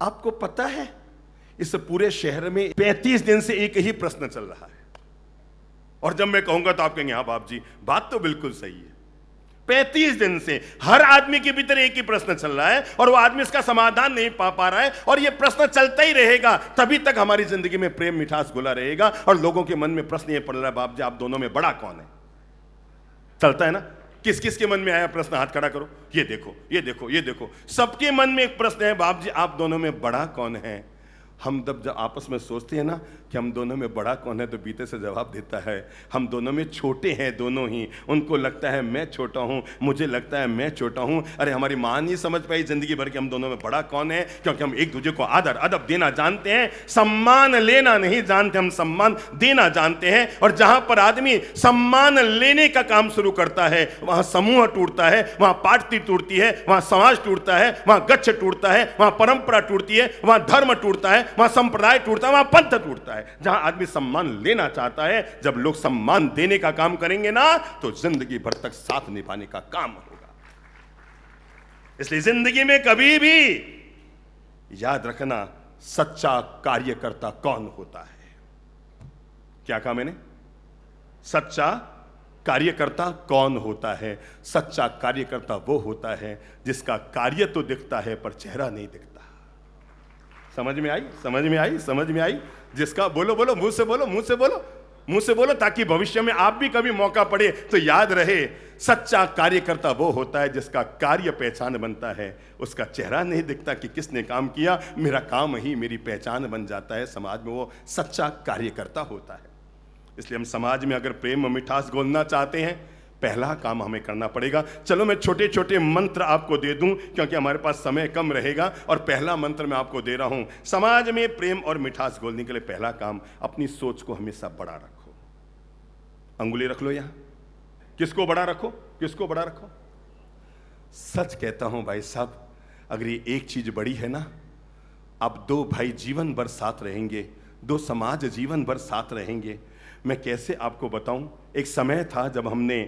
आपको पता है इस पूरे शहर में 35 दिन से एक ही प्रश्न चल रहा है, और जब मैं कहूंगा तो आप कहेंगे हाँ बाप जी बात तो बिल्कुल सही है। 35 दिन से हर आदमी के भीतर एक ही प्रश्न चल रहा है और वो आदमी इसका समाधान नहीं पा रहा है, और ये प्रश्न चलता ही रहेगा, तभी तक हमारी जिंदगी में प्रेम मिठास घुला रहेगा। और लोगों के मन में प्रश्न ये पड़ रहा है, बाप जी आप दोनों में बड़ा कौन है? चलता है ना, किस किस के मन में आया प्रश्न? हाथ खड़ा करो। ये देखो ये देखो ये देखो, सबके मन में एक प्रश्न है, बाप जी आप दोनों में बड़ा कौन है? हम जब आपस में सोचते हैं ना कि हम दोनों में बड़ा कौन है, तो बीते से जवाब देता है हम दोनों में छोटे हैं दोनों ही। उनको लगता है मैं छोटा हूं, मुझे लगता है मैं छोटा हूं। अरे हमारी मां नहीं समझ पाई जिंदगी भर कि हम दोनों में बड़ा कौन है, क्योंकि हम एक दूसरे को आदर अदब देना जानते हैं, सम्मान लेना नहीं जानते, हम सम्मान देना जानते हैं। और जहां पर आदमी सम्मान लेने का काम शुरू करता है वहां समूह टूटता है, वहां पार्टी टूटती है, वहां समाज टूटता है, वहां गच्छ टूटता है, वहां परंपरा टूटती है, वहां धर्म टूटता है, वहां संप्रदाय टूटता है, वहां पंथ टूटता है। जहां आदमी सम्मान लेना चाहता है, जब लोग सम्मान देने का काम करेंगे ना, तो जिंदगी भर तक साथ निभाने का काम होगा। इसलिए जिंदगी में कभी भी याद रखना, सच्चा कार्यकर्ता कौन होता है। क्या कहा मैंने? सच्चा कार्यकर्ता कौन होता है? सच्चा कार्यकर्ता वो होता है जिसका कार्य तो दिखता है पर चेहरा नहीं दिखता। समझ में आई? समझ में आई? समझ में आई? जिसका, बोलो बोलो, मुंह से बोलो, मुंह से बोलो, मुंह से बोलो, ताकि भविष्य में आप भी कभी मौका पड़े तो याद रहे। सच्चा कार्यकर्ता वो होता है जिसका कार्य पहचान बनता है, उसका चेहरा नहीं दिखता कि किसने काम किया, मेरा काम ही मेरी पहचान बन जाता है समाज में, वो सच्चा कार्यकर्ता होता है। इसलिए हम समाज में अगर प्रेम और मिठास घोलना चाहते हैं, पहला काम हमें करना पड़ेगा। चलो मैं छोटे छोटे मंत्र आपको दे दूं क्योंकि हमारे पास समय कम रहेगा, और पहला मंत्र मैं आपको दे रहा हूं। समाज में प्रेम और मिठास घोलने के लिए पहला काम, अपनी सोच को हमेशा बड़ा रखो। अंगुली रख लो यहां, किसको बड़ा रखो? किसको बड़ा रखो? सच कहता हूं भाई साहब, अगर ये एक चीज बड़ी है ना, अब दो भाई जीवन भर साथ रहेंगे, दो समाज जीवन भर साथ रहेंगे। मैं कैसे आपको बताऊं, एक समय था जब हमने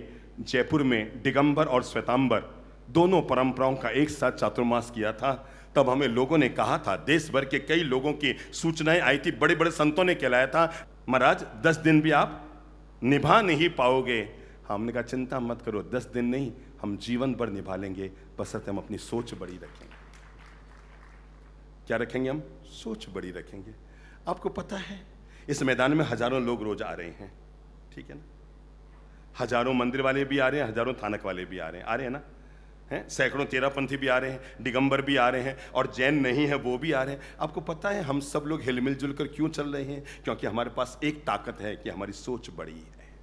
जयपुर में दिगंबर और श्वेतांबर दोनों परंपराओं का एक साथ चातुर्मास किया था। तब हमें लोगों ने कहा था, देश भर के कई लोगों की सूचनाएं आई थी, बड़े बड़े संतों ने कहलाया था, महाराज 10 दिन भी आप निभा नहीं पाओगे। हमने कहा चिंता मत करो, 10 दिन नहीं, हम जीवन भर निभा लेंगे, बशर्ते हम अपनी सोच बड़ी रखेंगे। क्या रखेंगे हम? सोच बड़ी रखेंगे। आपको पता है इस मैदान में हजारों लोग रोज आ रहे हैं, ठीक है ना? हजारों मंदिर वाले भी आ रहे हैं, हजारों थानक वाले भी आ रहे हैं ना, हैं? सैकड़ों तेरापंथी भी आ रहे हैं, दिगंबर भी आ रहे हैं, और जैन नहीं है वो भी आ रहे हैं। आपको पता है हम सब लोग हिलमिल जुल कर क्यों चल रहे हैं? क्योंकि हमारे पास एक ताकत है कि हमारी सोच बड़ी है।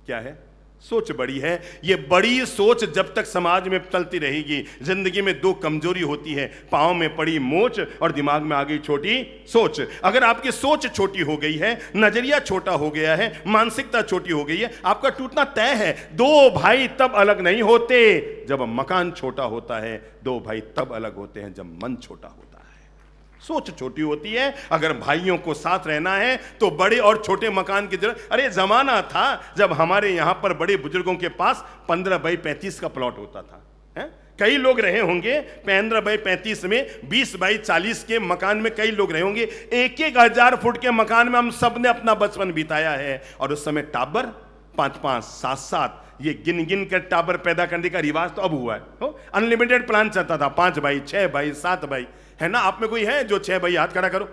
क्या है? सोच बड़ी है। ये बड़ी सोच जब तक समाज में चलती रहेगी, जिंदगी में दो कमजोरी होती है, पांव में पड़ी मोच और दिमाग में आ गई छोटी सोच। अगर आपकी सोच छोटी हो गई है, नजरिया छोटा हो गया है, मानसिकता छोटी हो गई है, आपका टूटना तय है। दो भाई तब अलग नहीं होते जब मकान छोटा होता है, दो भाई तब अलग होते हैं जब मन छोटा होता है। सोच छोटी होती है। अगर भाइयों को साथ रहना है तो बड़े और छोटे मकान की जरूरत। अरे जमाना था जब हमारे यहां पर बड़े बुजुर्गों के पास 15 बाई 35 का प्लॉट होता था, है? कई लोग रहे होंगे 15 बाई 35 में, 20 बाई 40 के मकान में कई लोग रहे होंगे। 1-1 फुट के मकान में हम सब ने अपना बचपन बिताया है। और उस समय टाबर 5-5, 7-7 ये गिन गिन कर टाबर पैदा करने का रिवाज तो अब हुआ है। अनलिमिटेड प्लान चलता था, 5 बाई, 6 बाई, 7 बाई, है ना? आप में कोई है जो 6 भाई? हाथ खड़ा करो।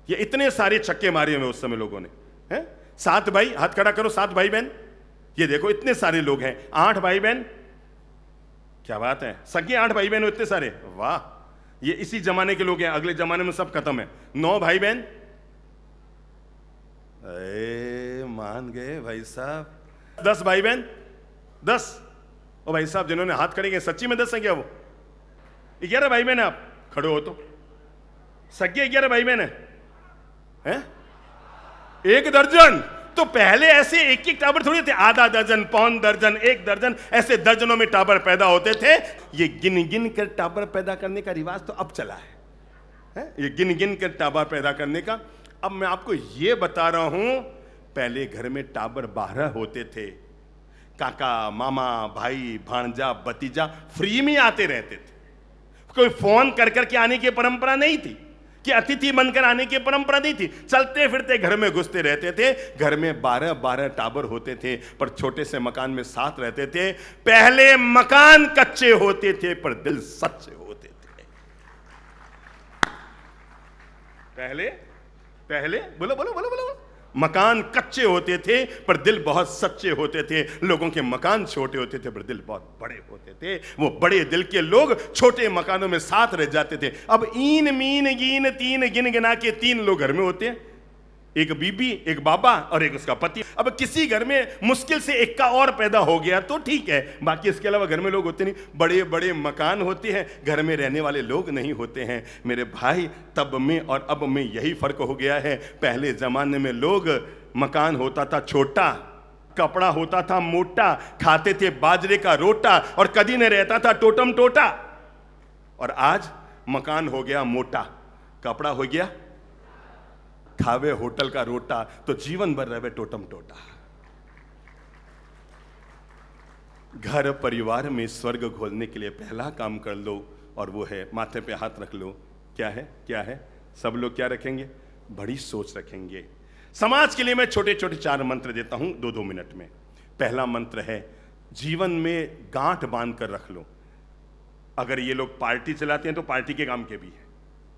ये इतने सारे छक्के मारे हुए उस समय लोगों ने, हैं? 7 भाई, हाथ खड़ा करो। 7 भाई बहन, ये देखो इतने सारे लोग हैं। 8 भाई बहन, क्या बात है, सगे 8 भाई बहन इतने सारे, वाह! ये इसी जमाने के लोग हैं, अगले जमाने में सब खत्म है। 9 भाई बहन, मान गए भाई साहब। 10 भाई बहन, 10। ओ भाई साहब जिन्होंने हाथ खड़े किए, सच्ची में 10 है क्या? वो 11 भाई बहन है। आप खड़े हो तो सगे 11 भाई बहन है, 1 दर्जन। तो पहले ऐसे एक टाबर थोड़ी थे, आधा दर्जन, पौन दर्जन, 1 दर्जन, ऐसे दर्जनों में टाबर पैदा होते थे। ये गिन गिन कर टाबर पैदा करने का रिवाज तो अब चला है? ये गिन गिन कर टाबर पैदा करने का। अब मैं आपको ये बता रहा हूं, पहले घर में टाबर 12 होते थे। काका, मामा, भाई, भांजा, भतीजा फ्री में आते रहते थे। कोई फोन कर करके आने की परंपरा नहीं थी, कि अतिथि बनकर आने की परंपरा नहीं थी। चलते फिरते घर में घुसते रहते थे। घर में 12-12 टाबर होते थे, पर छोटे से मकान में साथ रहते थे। पहले मकान कच्चे होते थे पर दिल सच्चे होते थे। पहले बोलो बोलो बोलो बोलो, मकान कच्चे होते थे पर दिल बहुत सच्चे होते थे। लोगों के मकान छोटे होते थे पर दिल बहुत बड़े होते थे। वो बड़े दिल के लोग छोटे मकानों में साथ रह जाते थे। अब ईन मीन गीन 3 गिन गिना के 3 लोग घर में होते हैं, एक बीबी, एक बाबा और एक उसका पति। अब किसी घर में मुश्किल से एक का और पैदा हो गया तो ठीक है, बाकी इसके अलावा घर में लोग होते नहीं। बड़े बड़े मकान होते हैं, घर में रहने वाले लोग नहीं होते हैं। मेरे भाई, तब में और अब में यही फर्क हो गया है। पहले जमाने में लोग, मकान होता था छोटा, कपड़ा होता था मोटा, खाते थे बाजरे का रोटा और कदी ने रहता था टोटम टोटा। और आज मकान हो गया मोटा, कपड़ा हो गया खावे होटल का रोटा, तो जीवन भर रहे टोटम टोटा। घर परिवार में स्वर्ग घोलने के लिए पहला काम कर लो, और वो है माथे पे हाथ रख लो। क्या है? क्या है? सब लोग क्या रखेंगे? बड़ी सोच रखेंगे। समाज के लिए मैं छोटे छोटे 4 मंत्र देता हूं 2-2 मिनट में। पहला मंत्र है, जीवन में गांठ बांध कर रख लो। अगर ये लोग पार्टी चलाते हैं तो पार्टी के काम के भी हैं,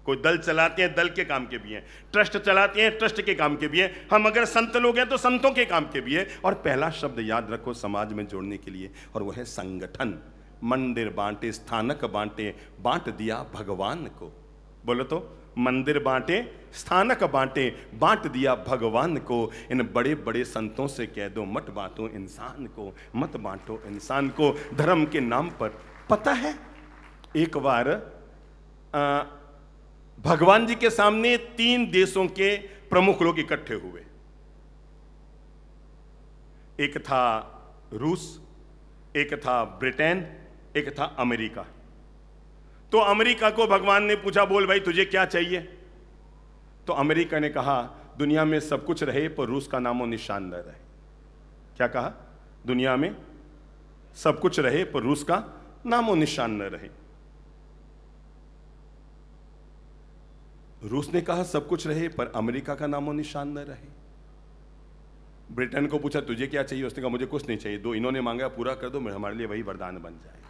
कोई दल चलाते हैं दल के काम के भी हैं, ट्रस्ट चलाते हैं ट्रस्ट के काम के भी हैं, हम अगर संत लोग हैं तो संतों के काम के भी हैं। और पहला शब्द याद रखो समाज में जोड़ने के लिए, और वो है संगठन। मंदिर बांटे, स्थानक बांटे, बांट दिया भगवान को। बोलो तो, मंदिर बांटे, स्थानक बांटे, बांट दिया भगवान को। इन बड़े बड़े संतों से कह दो, मत बांटो इंसान को, मत बांटो इंसान को धर्म के नाम पर। पता है, एक बार भगवान जी के सामने 3 देशों के प्रमुख लोग इकट्ठे हुए। एक था रूस, एक था ब्रिटेन, एक था अमेरिका। तो अमेरिका को भगवान ने पूछा, बोल भाई तुझे क्या चाहिए? तो अमेरिका ने कहा, दुनिया में सब कुछ रहे पर रूस का नामो निशान न रहे। क्या कहा? दुनिया में सब कुछ रहे पर रूस का नामो निशान न रहे। रूस ने कहा सब कुछ रहे पर अमेरिका का नामो निशान न रहे। ब्रिटेन को पूछा तुझे क्या चाहिए? उसने कहा मुझे कुछ नहीं चाहिए, दो इन्होंने मांगा पूरा कर दो, हमारे लिए वही वरदान बन जाए।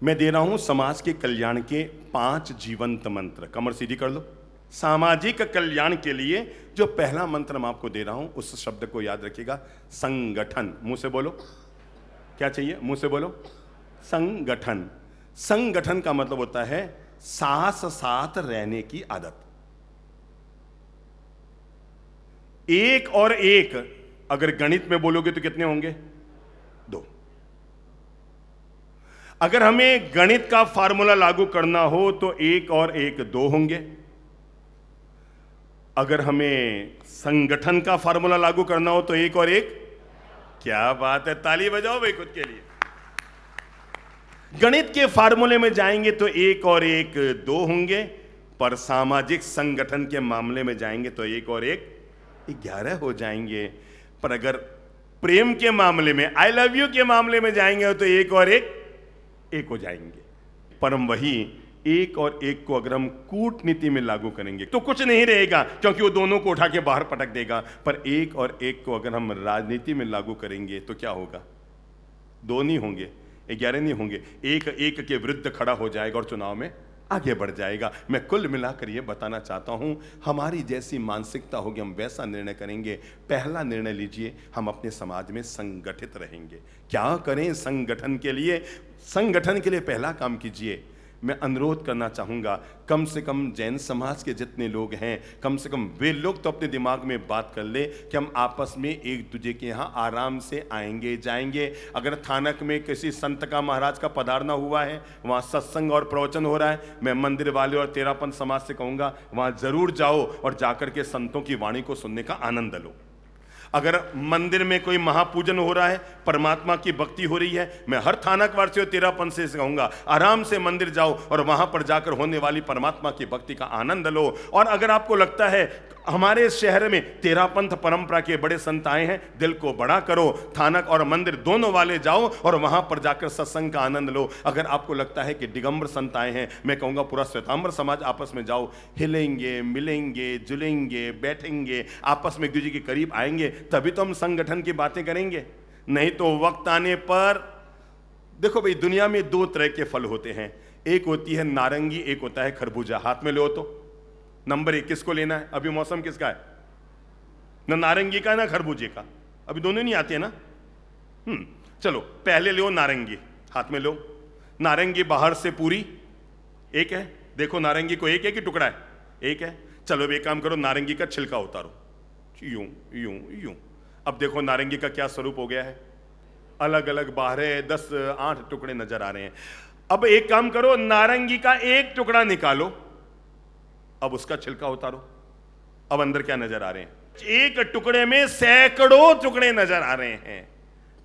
मैं दे रहा हूं समाज के कल्याण के 5 जीवंत मंत्र। कमर सीधी कर लो। सामाजिक कल्याण के लिए जो पहला मंत्र मैं आपको दे रहा हूं, उस शब्द को याद रखिएगा, संगठन। मुंह से बोलो, क्या चाहिए? मुंह से बोलो, संगठन। संगठन का मतलब होता है साथ साथ रहने की आदत। एक और एक अगर गणित में बोलोगे तो कितने होंगे? 2। अगर हमें गणित का फार्मूला लागू करना हो तो 1 और 1 2 होंगे। अगर हमें संगठन का फार्मूला लागू करना हो तो 1 और 1, क्या बात है, ताली बजाओ भाई खुद के लिए। गणित के फार्मूले में जाएंगे तो 1 और 1 2 होंगे, पर सामाजिक संगठन के मामले में जाएंगे तो 1 और 1 11 हो जाएंगे। पर अगर प्रेम के मामले में, आई लव यू के मामले में जाएंगे तो 1 और 1 हो जाएंगे। पर हम वही 1 और 1 को अगर हम कूटनीति में लागू करेंगे तो कुछ नहीं रहेगा, क्योंकि वो दोनों को उठा के बाहर पटक देगा। पर 1 और 1 को अगर हम राजनीति में लागू करेंगे तो क्या होगा? 2 नहीं होंगे, 11 नहीं होंगे, 1 1 के विरुद्ध खड़ा हो जाएगा और चुनाव में आगे बढ़ जाएगा। मैं कुल मिलाकर यह बताना चाहता हूं, हमारी जैसी मानसिकता होगी हम वैसा निर्णय करेंगे। पहला निर्णय लीजिए, हम अपने समाज में संगठित रहेंगे। क्या करें संगठन के लिए? संगठन के लिए पहला काम कीजिए। मैं अनुरोध करना चाहूँगा, कम से कम जैन समाज के जितने लोग हैं, कम से कम वे लोग तो अपने दिमाग में बात कर ले कि हम आपस में एक दूसरे के यहाँ आराम से आएंगे जाएंगे। अगर थानक में किसी संत का, महाराज का पधारना हुआ है, वहाँ सत्संग और प्रवचन हो रहा है, मैं मंदिर वाले और तेरापंथ समाज से कहूँगा वहाँ ज़रूर जाओ और जाकर के संतों की वाणी को सुनने का आनंद लो। अगर मंदिर में कोई महापूजन हो रहा है, परमात्मा की भक्ति हो रही है, मैं हर थानक वासियों तेरापंथ से कहूंगा आराम से मंदिर जाओ और वहां पर जाकर होने वाली परमात्मा की भक्ति का आनंद लो। और अगर आपको लगता है हमारे शहर में तेरापंथ परंपरा के बड़े संत आए हैं, दिल को बड़ा करो, थानक और मंदिर दोनों वाले जाओ और वहां पर जाकर सत्संग का आनंद लो। अगर आपको लगता है कि दिगंबर संत आए हैं, मैं कहूंगा पूरा श्वेतांबर समाज आपस में जाओ, हिलेंगे, मिलेंगे, जुलेंगे, बैठेंगे, आपस में एक दूसरे के करीब आएंगे, तभी तो हम संगठन की बातें करेंगे। नहीं तो वक्त आने पर देखो भाई, दुनिया में 2 तरह के फल होते हैं, एक होती है नारंगी, एक होता है खरबूजा। हाथ में लो तो नंबर 1 किसको लेना है? अभी मौसम किसका है? ना नारंगी का ना खरबूजे का, अभी दोनों नहीं आते ना। चलो पहले लो नारंगी, हाथ में लो। नारंगी बाहर से पूरी एक है, देखो नारंगी को एक है कि टुकड़ा है? एक है। चलो अब एक काम करो, नारंगी का छिलका उतारो, यूं यूं यूं। अब देखो नारंगी का क्या स्वरूप हो गया है, अलग अलग बाहर है, 10-8 टुकड़े नजर आ रहे हैं। अब एक काम करो, नारंगी का एक टुकड़ा निकालो, अब उसका छिलका उतारो, अब अंदर क्या नजर आ रहे हैं? एक टुकड़े में सैकड़ों टुकड़े नजर आ रहे हैं।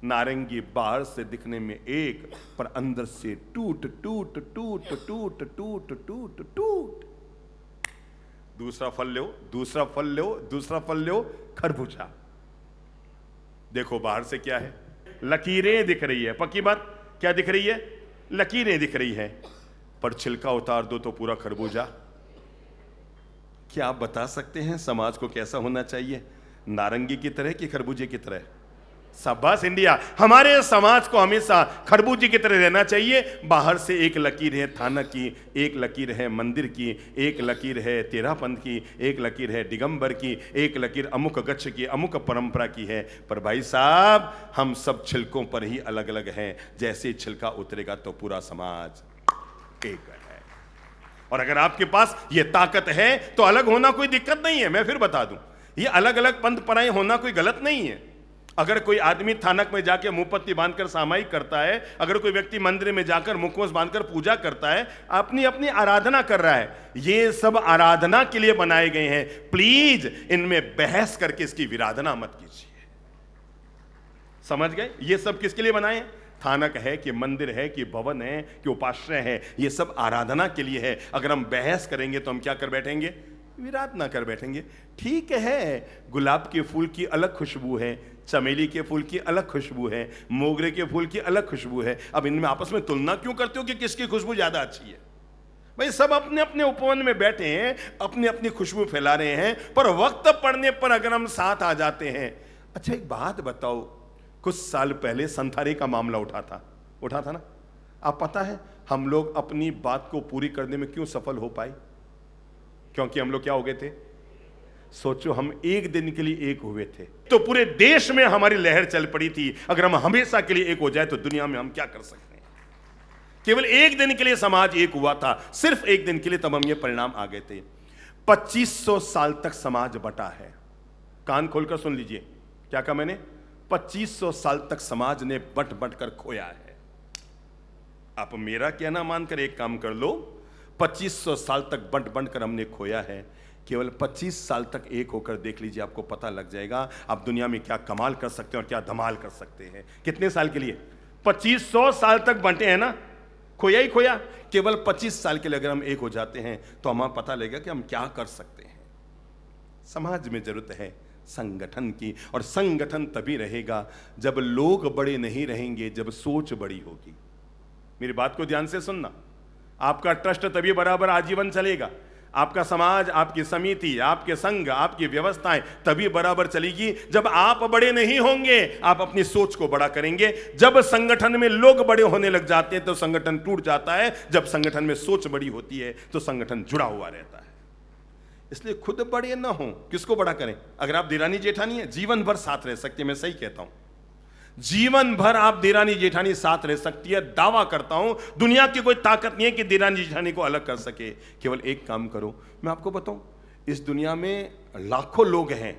नारंगी बाहर से दिखने में एक, पर अंदर से टूट टूट टूट टूट टूट टूट टूट। दूसरा फल लो, दूसरा फल लो, दूसरा फल लो, खरबूजा। देखो बाहर से क्या है, लकीरें दिख रही है, पक्की बात, क्या दिख रही है? लकीरें दिख रही है। पर छिलका उतार दो तो पूरा खरबूजा। क्या आप बता सकते हैं समाज को कैसा होना चाहिए? नारंगी की तरह कि खरबूजे की तरह? शाबाश इंडिया, हमारे समाज को हमेशा खरबूजे की तरह रहना चाहिए। बाहर से एक लकीर है थाना की, एक लकीर है मंदिर की, एक लकीर है तेरापंथ की, एक लकीर है दिगंबर की, एक लकीर अमुक गच्छ की, अमुक परंपरा की है। पर भाई साहब, हम सब छिलकों पर ही अलग अलग हैं। जैसे छिलका उतरेगा तो पूरा समाज एक है। और अगर आपके पास ये ताकत है तो अलग होना कोई दिक्कत नहीं है। मैं फिर बता दूं, ये अलग अलग पंथ पराएं होना कोई गलत नहीं है। अगर कोई आदमी थानक में जाकर मुंहपत्ती बांधकर सामायिक करता है, अगर कोई व्यक्ति मंदिर में जाकर मुखोश बांधकर पूजा करता है, अपनी अपनी आराधना कर रहा है। ये सब आराधना के लिए बनाए गए हैं। प्लीज इनमें बहस करके इसकी विराधना मत कीजिए। समझ गए? ये सब किसके लिए बनाए? थानक है कि मंदिर है कि भवन है कि उपाश्रय है, ये सब आराधना के लिए है। अगर हम बहस करेंगे तो हम क्या कर बैठेंगे? विराधना कर बैठेंगे। ठीक है, गुलाब के फूल की अलग खुशबू है, चमेली के फूल की अलग खुशबू है, मोगरे के फूल की अलग खुशबू है। अब इनमें आपस में तुलना क्यों करते हो कि किसकी खुशबू ज्यादा अच्छी है? भाई सब अपने अपने उपवन में बैठे हैं, अपनी अपनी खुशबू फैला रहे हैं, पर वक्त पड़ने पर अगर हम साथ आ जाते हैं। अच्छा एक बात बताओ, कुछ साल पहले संथारे का मामला उठा था ना? आप पता है हम लोग अपनी बात को पूरी करने में क्यों सफल हो पाए? क्योंकि हम लोग क्या हो गए थे? सोचो, हम एक दिन के लिए एक हुए थे तो पूरे देश में हमारी लहर चल पड़ी थी। अगर हम हमेशा के लिए एक हो जाए तो दुनिया में हम क्या कर सकते हैं? केवल एक दिन के लिए समाज एक हुआ था, सिर्फ एक दिन के लिए, तब हम ये परिणाम आ गए थे। 2500 साल तक समाज बटा है। कान खोलकर सुन लीजिए, क्या कहा मैंने? 2500 साल तक समाज ने बट बट कर खोया है। आप मेरा कहना मानकर एक काम कर लो, 2500 साल तक बंट बंट कर हमने खोया है। केवल 25 साल तक एक होकर देख लीजिए, आपको पता लग जाएगा आप दुनिया में क्या कमाल कर सकते हैं और क्या धमाल कर सकते हैं। कितने साल के लिए? 2500 साल तक बंटे हैं ना, खोया ही खोया। केवल 25 साल के लिए अगर हम एक हो जाते हैं तो हमें पता लगेगा कि हम क्या कर सकते हैं। समाज में जरूरत है संगठन की, और संगठन तभी रहेगा जब लोग बड़े नहीं रहेंगे, जब सोच बड़ी होगी। मेरी बात को ध्यान से सुनना। आपका ट्रस्ट तभी बराबर आजीवन चलेगा, आपका समाज, आपकी समिति, आपके संघ, आपकी व्यवस्थाएं तभी बराबर चलेगी जब आप बड़े नहीं होंगे, आप अपनी सोच को बड़ा करेंगे। जब संगठन में लोग बड़े होने लग जाते हैं तो संगठन टूट जाता है। जब संगठन में सोच बड़ी होती है तो संगठन जुड़ा हुआ रहता है। इसलिए खुद बड़े ना हो, किसको बड़ा करें? अगर आप देरानी जेठानी है, जीवन भर साथ रह सकते हैं। मैं सही कहता हूं, जीवन भर आप देरानी जेठानी साथ रह सकती है। दावा करता हूं दुनिया की कोई ताकत नहीं है कि देरानी जेठानी को अलग कर सके। केवल एक काम करो, मैं आपको बताऊं, इस दुनिया में लाखों लोग हैं।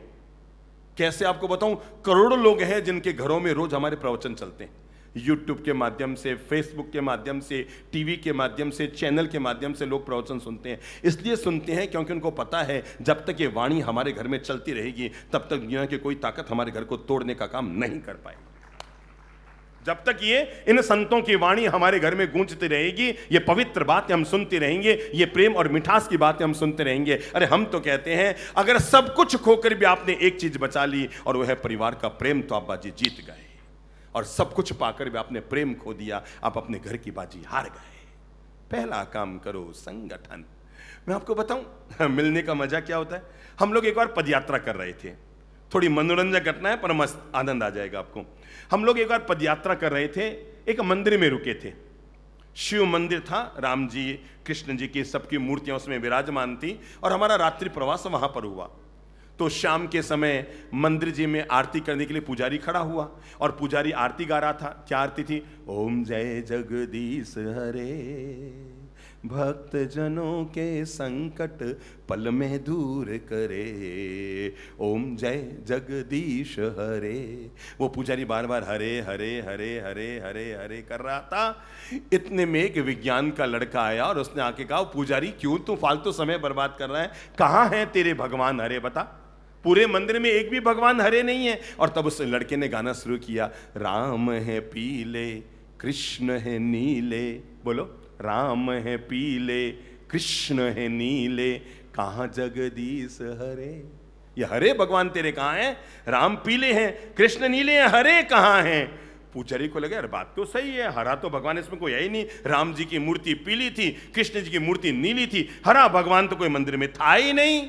कैसे आपको बताऊं? करोड़ों लोग हैं जिनके घरों में रोज हमारे प्रवचन चलते हैं। यूट्यूब के माध्यम से, फेसबुक के माध्यम से, टीवी के माध्यम से, चैनल के माध्यम से लोग प्रवचन सुनते हैं। इसलिए सुनते हैं क्योंकि उनको पता है जब तक ये वाणी हमारे घर में चलती रहेगी तब तक दुनिया की कोई ताकत हमारे घर को तोड़ने का काम नहीं कर पाएगी। जब तक ये इन संतों की वाणी हमारे घर में गूंजती रहेगी, ये पवित्र बातें हम सुनते रहेंगे, ये प्रेम और मिठास की बातें हम सुनते रहेंगे। अरे हम तो कहते हैं अगर सब कुछ खोकर भी आपने एक चीज बचा ली और वह है परिवार का प्रेम, तो आप बाजी जीत गए। और सब कुछ पाकर भी आपने प्रेम खो दिया, आप अपने घर की बाजी हार गए। पहला काम करो संगठन। मैं आपको बताऊं मिलने का मजा क्या होता है। हम लोग एक बार पदयात्रा कर रहे थे, थोड़ी मनोरंजक घटना है पर मस्त आनंद आ जाएगा आपको। हम लोग एक बार पदयात्रा कर रहे थे, एक मंदिर में रुके थे। शिव मंदिर था, राम जी, कृष्ण जी की सबकी मूर्तियां उसमें विराजमान थी, और हमारा रात्रि प्रवास वहां पर हुआ। तो शाम के समय मंदिर जी में आरती करने के लिए पुजारी खड़ा हुआ, और पुजारी आरती गा रहा था। क्या आरती थी? ओम जय जगदीश हरे, भक्त जनों के संकट पल में दूर करे, ओम जय जगदीश हरे। वो पुजारी बार बार हरे हरे हरे हरे हरे हरे कर रहा था। इतने में एक विज्ञान का लड़का आया और उसने आके कहा, पुजारी क्यों तू फालतू समय बर्बाद कर रहा है? कहाँ है तेरे भगवान हरे, बता। पूरे मंदिर में एक भी भगवान हरे नहीं है। और तब उस लड़के ने गाना शुरू किया, राम है पीले कृष्ण है नीले, बोलो, राम है पीले कृष्ण है नीले, कहाँ जगदीश हरे। ये हरे भगवान तेरे कहाँ हैं? राम पीले हैं, कृष्ण नीले हैं, हरे कहाँ हैं? पुजारी को लगा यार बात तो सही है, हरा तो भगवान इसमें कोई है ही नहीं। राम जी की मूर्ति पीली थी, कृष्ण जी की मूर्ति नीली थी, हरा भगवान तो कोई मंदिर में था ही नहीं।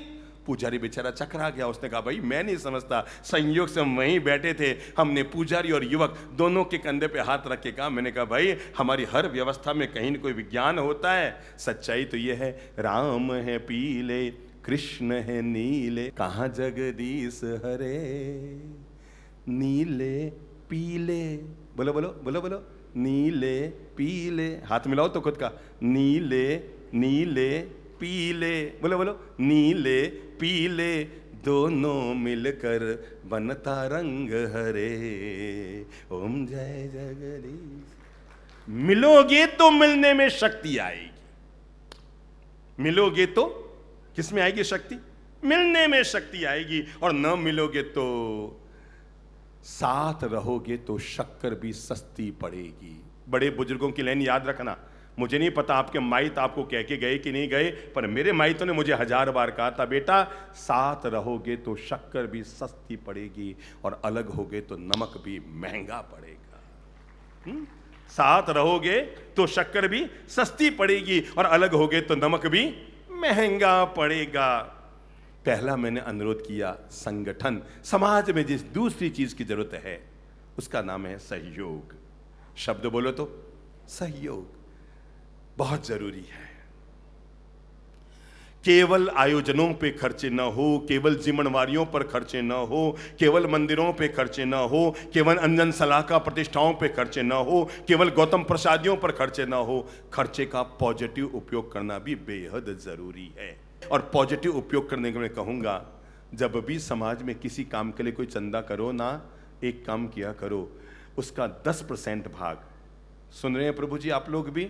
पुजारी बेचारा चकरा गया। उसने कहा भाई मैं नहीं समझता, संयोग से हम वहीं बैठे थे, हमने पुजारी और युवक दोनों के कंधे पे हाथ रख के कहा, मैंने कहा भाई हमारी हर व्यवस्था में कहीं न कोई विज्ञान होता है। सच्चाई तो ये है, राम है पीले कृष्ण है नीले, कहाँ जगदीश हरे नीले पीले। बोलो बोलो बोलो बोलो, नीले पीले, हाथ मिलाओ तो खुद का, नीले नीले पीले, बोलो बोलो, नीले पीले दोनों मिलकर बनता रंग हरे, ओम जय जगदीश। मिलोगे तो मिलने में शक्ति आएगी, मिलोगे तो किस में आएगी शक्ति? मिलने में शक्ति आएगी। और न मिलोगे तो साथ रहोगे तो शक्कर भी सस्ती पड़ेगी। बड़े बुजुर्गों की लाइन याद रखना। मुझे नहीं पता आपके माइत आपको कह के गए कि नहीं गए, पर मेरे माइतों ने मुझे 1000 बार कहा था, बेटा साथ रहोगे तो शक्कर भी सस्ती पड़ेगी और अलग होगे तो नमक भी महंगा पड़ेगा। साथ रहोगे तो शक्कर भी सस्ती पड़ेगी और अलग होगे तो नमक भी महंगा पड़ेगा। पहला मैंने अनुरोध किया संगठन। समाज में जिस दूसरी चीज की जरूरत है उसका नाम है सहयोग। शब्द बोलो तो सहयोग बहुत जरूरी है। केवल आयोजनों पे खर्चे न हो, केवल जिम्मेवारियों पर खर्चे न हो, केवल मंदिरों पे खर्चे न हो, केवल अंजन सलाका प्रतिष्ठाओं पे खर्चे न हो, केवल गौतम प्रसादियों पर खर्चे न हो। खर्चे का पॉजिटिव उपयोग करना भी बेहद जरूरी है। और पॉजिटिव उपयोग करने के मैं कहूंगा, जब भी समाज में किसी काम के लिए कोई चंदा करो ना, एक काम किया करो, उसका 10% भाग, सुन रहे हैं प्रभु जी आप लोग भी,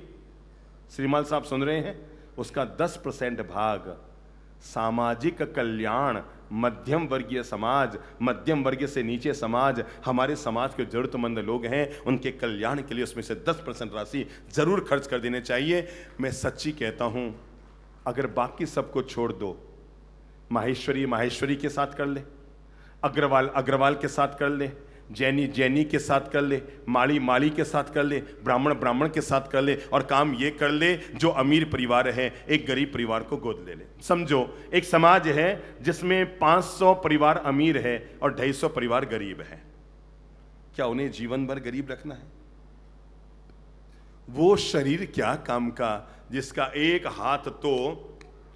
श्रीमाल साहब सुन रहे हैं, उसका 10% भाग सामाजिक कल्याण, मध्यम वर्गीय समाज, मध्यम वर्गीय से नीचे समाज, हमारे समाज के जरूरतमंद लोग हैं, उनके कल्याण के लिए उसमें से 10% राशि जरूर खर्च कर देने चाहिए। मैं सच्ची कहता हूं, अगर बाकी सबको छोड़ दो, माहेश्वरी माहेश्वरी के साथ कर ले, अग्रवाल अग्रवाल के साथ कर ले, जैनी जैनी के साथ कर ले, माली माली के साथ कर ले, ब्राह्मण ब्राह्मण के साथ कर ले, और काम ये कर ले जो अमीर परिवार है एक गरीब परिवार को गोद ले ले। समझो एक समाज है जिसमें 500 परिवार अमीर है और 250 परिवार गरीब है, क्या उन्हें जीवन भर गरीब रखना है? वो शरीर क्या काम का जिसका एक हाथ तो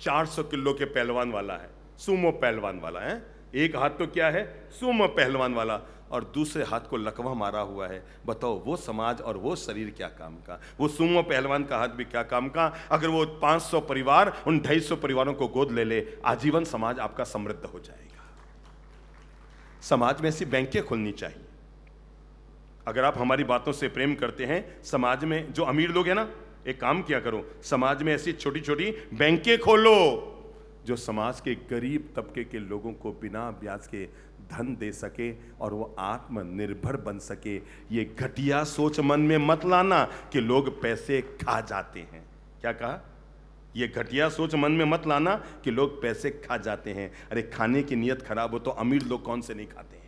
400 किलो के पहलवान वाला है, सुमो पहलवान वाला है, एक हाथ तो क्या है, सुमो पहलवान वाला, और दूसरे हाथ को लकवा मारा हुआ है। बताओ वो समाज और वो शरीर क्या काम का? वो सुमो पहलवान का हाथ भी क्या काम का? अगर वो 500 परिवार उन 250 परिवारों को गोद ले ले, आजीवन समाज आपका समृद्ध हो जाएगा। समाज में ऐसी बैंकें खुलनी चाहिए। अगर आप हमारी बातों से प्रेम करते हैं, समाज में जो अमीर लोग हैं ना, एक काम किया करो, समाज में ऐसी छोटी छोटी बैंकें खोलो जो समाज के गरीब तबके के लोगों को बिना ब्याज के धन दे सके और वो आत्मनिर्भर बन सके। ये घटिया सोच मन में मत लाना कि लोग पैसे खा जाते हैं। क्या कहा? ये घटिया सोच मन में मत लाना कि लोग पैसे खा जाते हैं। अरे खाने की नीयत खराब हो तो अमीर लोग कौन से नहीं खाते हैं?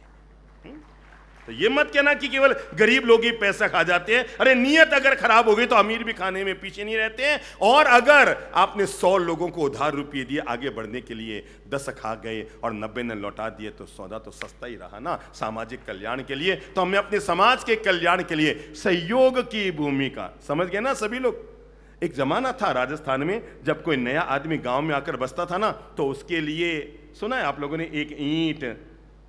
तो ये मत कहना कि केवल गरीब लोग ही पैसा खा जाते हैं। अरे नीयत अगर खराब हो गई तो अमीर भी खाने में पीछे नहीं रहते हैं। और अगर आपने 100 लोगों को उधार रुपये दिए आगे बढ़ने के लिए, 10 खा गए और 90 ने लौटा दिए, तो सौदा तो सस्ता ही रहा ना सामाजिक कल्याण के लिए। तो हमने अपने समाज के कल्याण के लिए सहयोग की भूमिका, समझ गए ना सभी लोग? एक जमाना था राजस्थान में, जब कोई नया आदमी गांव में आकर बसता था ना, तो उसके लिए, सुना है आप लोगों ने, एक ईंट,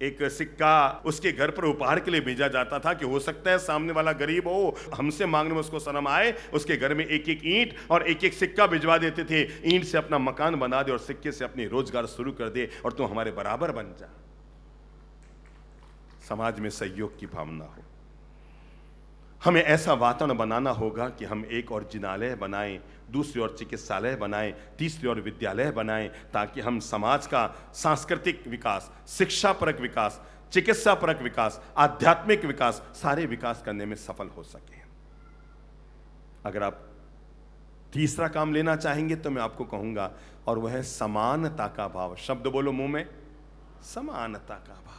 एक सिक्का उसके घर पर उपहार के लिए भेजा जाता था कि हो सकता है सामने वाला गरीब हो, हमसे मांगने में उसको शर्म आए, उसके घर में एक एक ईंट और एक एक सिक्का भिजवा देते थे। ईंट से अपना मकान बना दे और सिक्के से अपनी रोजगार शुरू कर दे और तू हमारे बराबर बन जा। समाज में सहयोग की भावना हो। हमें ऐसा वातावरण बनाना होगा कि हम एक और जिनालय बनाएं, दूसरी ओर चिकित्सालय बनाएं, तीसरी ओर विद्यालय बनाएं, ताकि हम समाज का सांस्कृतिक विकास, शिक्षापरक विकास, चिकित्सापरक विकास, आध्यात्मिक विकास, सारे विकास करने में सफल हो सके। अगर आप तीसरा काम लेना चाहेंगे तो मैं आपको कहूंगा, और वह है समानता का भाव। शब्द बोलो मुंह में, समानता का भाव।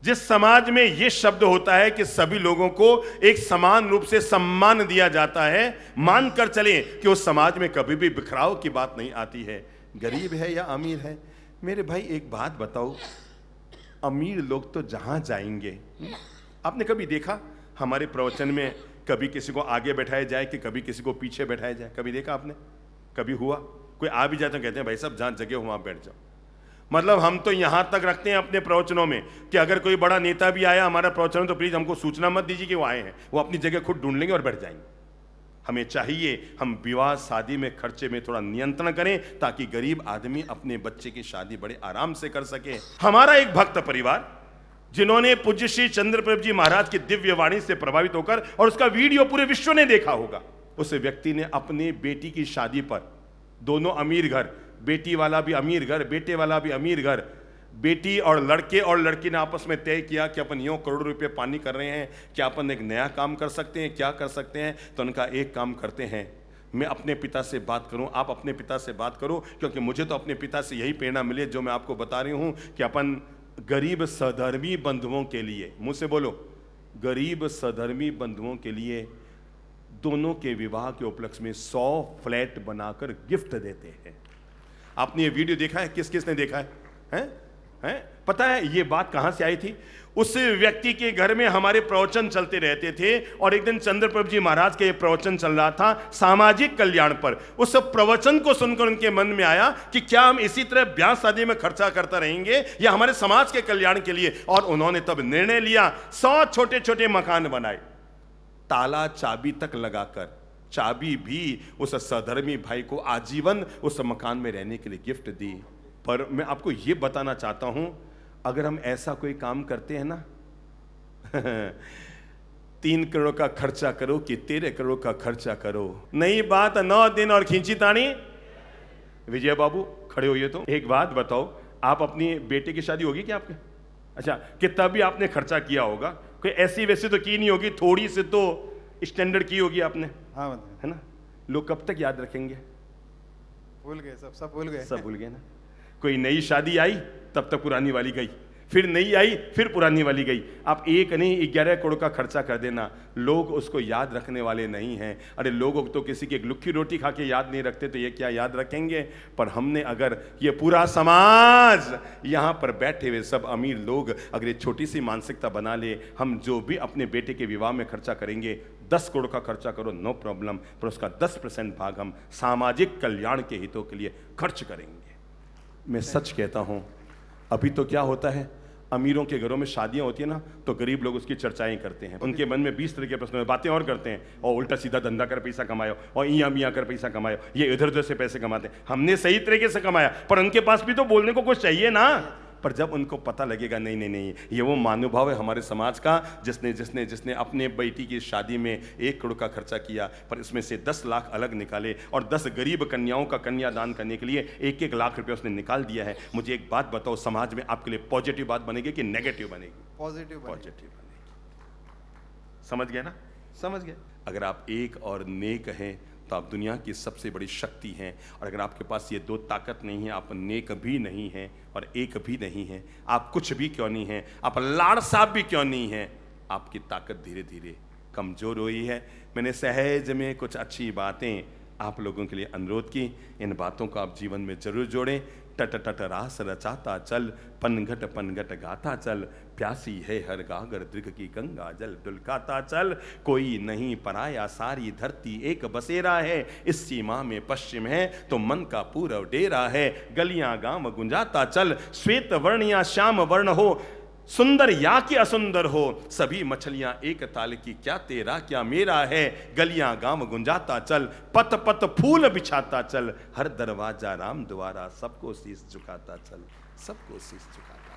जिस समाज में यह शब्द होता है कि सभी लोगों को एक समान रूप से सम्मान दिया जाता है, मानकर चलें कि उस समाज में कभी भी बिखराव की बात नहीं आती है। गरीब है या अमीर है, मेरे भाई एक बात बताओ, अमीर लोग तो जहां जाएंगे, आपने कभी देखा हमारे प्रवचन में कभी किसी को आगे बैठाया जाए कि कभी किसी को पीछे बैठाया जाए? कभी देखा आपने? कभी हुआ? कोई आ भी जाते हैं, कहते हैं भाई साहब जहां जगह हो वहां बैठ जाओ। मतलब हम तो यहां तक रखते हैं अपने प्रवचनों में कि अगर कोई बड़ा नेता भी आया हमारा प्रवचन में तो प्लीज हमको सूचना मत दीजिए कि वो आए हैं, वो अपनी जगह खुद ढूंढ लेंगे और बैठ जाएंगे। हमें चाहिए हम विवाह शादी में खर्चे में थोड़ा नियंत्रण करें ताकि गरीब आदमी अपने बच्चे की शादी बड़े आराम से कर सके। हमारा एक भक्त परिवार जिन्होंने पूज्य श्री चंद्रप्रभ जी महाराज की दिव्य वाणी से प्रभावित होकर, और उसका वीडियो पूरे विश्व ने देखा होगा, उस व्यक्ति ने अपने बेटी की शादी पर, दोनों अमीर घर, बेटी वाला भी अमीर घर, बेटे वाला भी अमीर घर, बेटी और लड़की ने आपस में तय किया कि अपन यूं करोड़ों रुपए पानी कर रहे हैं, क्या अपन एक नया काम कर सकते हैं, क्या कर सकते हैं? तो उनका एक काम करते हैं, मैं अपने पिता से बात करूं, आप अपने पिता से बात करो, क्योंकि मुझे तो अपने पिता से यही प्रेरणा मिली जो मैं आपको बता रही हूं कि अपन गरीब सधर्मी बंधुओं के लिए, मुंह से बोलो, गरीब सधर्मी बंधुओं के लिए दोनों के विवाह के उपलक्ष्य में 100 फ्लैट बनाकर गिफ्ट देते हैं। आपने ये वीडियो देखा है? किस किस ने देखा है? हैं? पता है ये बात कहां से आई थी? उस व्यक्ति के घर में हमारे प्रवचन चलते रहते थे और एक दिन चंद्रप्रभ जी महाराज का ये प्रवचन चल रहा था सामाजिक कल्याण पर। उस प्रवचन को सुनकर उनके मन में आया कि क्या हम इसी तरह ब्याह शादी में खर्चा करता रहेंगे या हमारे समाज के कल्याण के लिए? और उन्होंने तब निर्णय लिया, 100 छोटे छोटे मकान बनाए, ताला चाबी तक लगाकर, चाबी भी उस सधर्मी भाई को आजीवन उस मकान में रहने के लिए गिफ्ट दी। पर मैं आपको यह बताना चाहता हूं, अगर हम ऐसा कोई काम करते हैं ना 3 करोड़ का खर्चा करो कि 13 करोड़ का खर्चा करो, नई बात 9 दिन और खींची तानी। विजय बाबू खड़े होइए। तो एक बात बताओ, आप अपनी बेटे की शादी होगी क्या आपके? अच्छा, कि तभी आपने खर्चा किया होगा, कोई ऐसी वैसी तो की नहीं होगी, थोड़ी सी तो स्टैंडर्ड की होगी आपने। हाँ है ना? लोग कब तक याद रखेंगे? भूल गए, सब भूल गए, सब भूल गए ना। कोई नई शादी आई तब तक पुरानी वाली गई, फिर नई आई फिर पुरानी वाली गई। आप 1 नहीं 11 करोड़ का खर्चा कर देना, लोग उसको याद रखने वाले नहीं हैं। अरे लोग तो किसी की एक लुक्खी रोटी खा के याद नहीं रखते, तो ये क्या याद रखेंगे? पर हमने अगर ये पूरा समाज, यहाँ पर बैठे हुए सब अमीर लोग अगर एक छोटी सी मानसिकता बना ले, हम जो भी अपने बेटे के विवाह में खर्चा करेंगे, 10 करोड़ का खर्चा करो नो प्रॉब्लम, पर उसका 10% भाग हम सामाजिक कल्याण के हितों के लिए खर्च करेंगे। मैं सच कहता हूं, अभी तो क्या होता है, अमीरों के घरों में शादियां होती है ना, तो गरीब लोग उसकी चर्चाएं करते हैं, उनके मन में 20 तरह के प्रश्न बातें और करते हैं, और उल्टा सीधा धंधा कर पैसा कमायो, और इया मियाँ कर पैसा कमायो, ये इधर उधर से पैसे कमाते हैं। हमने सही तरीके से कमाया, पर उनके पास भी तो बोलने को कुछ चाहिए ना। पर जब उनको पता लगेगा नहीं नहीं नहीं, ये वो महानुभाव है हमारे समाज का जिसने जिसने जिसने अपने बेटी की शादी में 1 करोड़ का खर्चा किया, पर इसमें से 10 लाख अलग निकाले और 10 गरीब कन्याओं का कन्यादान करने के लिए 1-1 लाख रुपए उसने निकाल दिया है। मुझे एक बात बताओ, समाज में आपके लिए पॉजिटिव बात बनेगी कि नेगेटिव बनेगी? पॉजिटिव बनेगी। समझ गए ना? समझ गए। अगर आप एक और नेक हैं तो आप दुनिया की सबसे बड़ी शक्ति हैं, और अगर आपके पास ये 2 ताकत नहीं है, आप नेक भी नहीं हैं और एक भी नहीं हैं, आप कुछ भी क्यों नहीं हैं, आप लाड़ साहब भी क्यों नहीं हैं, आपकी ताकत धीरे धीरे कमजोर हुई है। मैंने सहज में कुछ अच्छी बातें आप लोगों के लिए अनुरोध की, इन बातों को आप जीवन में जरूर जोड़ें। टट टट रास रचाता चल, पनघट पनघट गाता चल, प्यासी है हर गागर दृग की गंगा जल डुलकाता चल, कोई नहीं पराया सारी धरती एक बसेरा है, इस सीमा में पश्चिम है तो मन का पूर्व डेरा है, गलियां गांव गुंजाता चल, श्वेत वर्ण या श्याम वर्ण हो, सुंदर या कि असुंदर हो, सभी मछलियां एक ताल की, क्या तेरा क्या मेरा है, गलियां गांव गुंजाता चल, पत पत फूल बिछाता चल, हर दरवाजा राम द्वारा, सबको शीश झुकाता चल, सबको शीश झुकाता।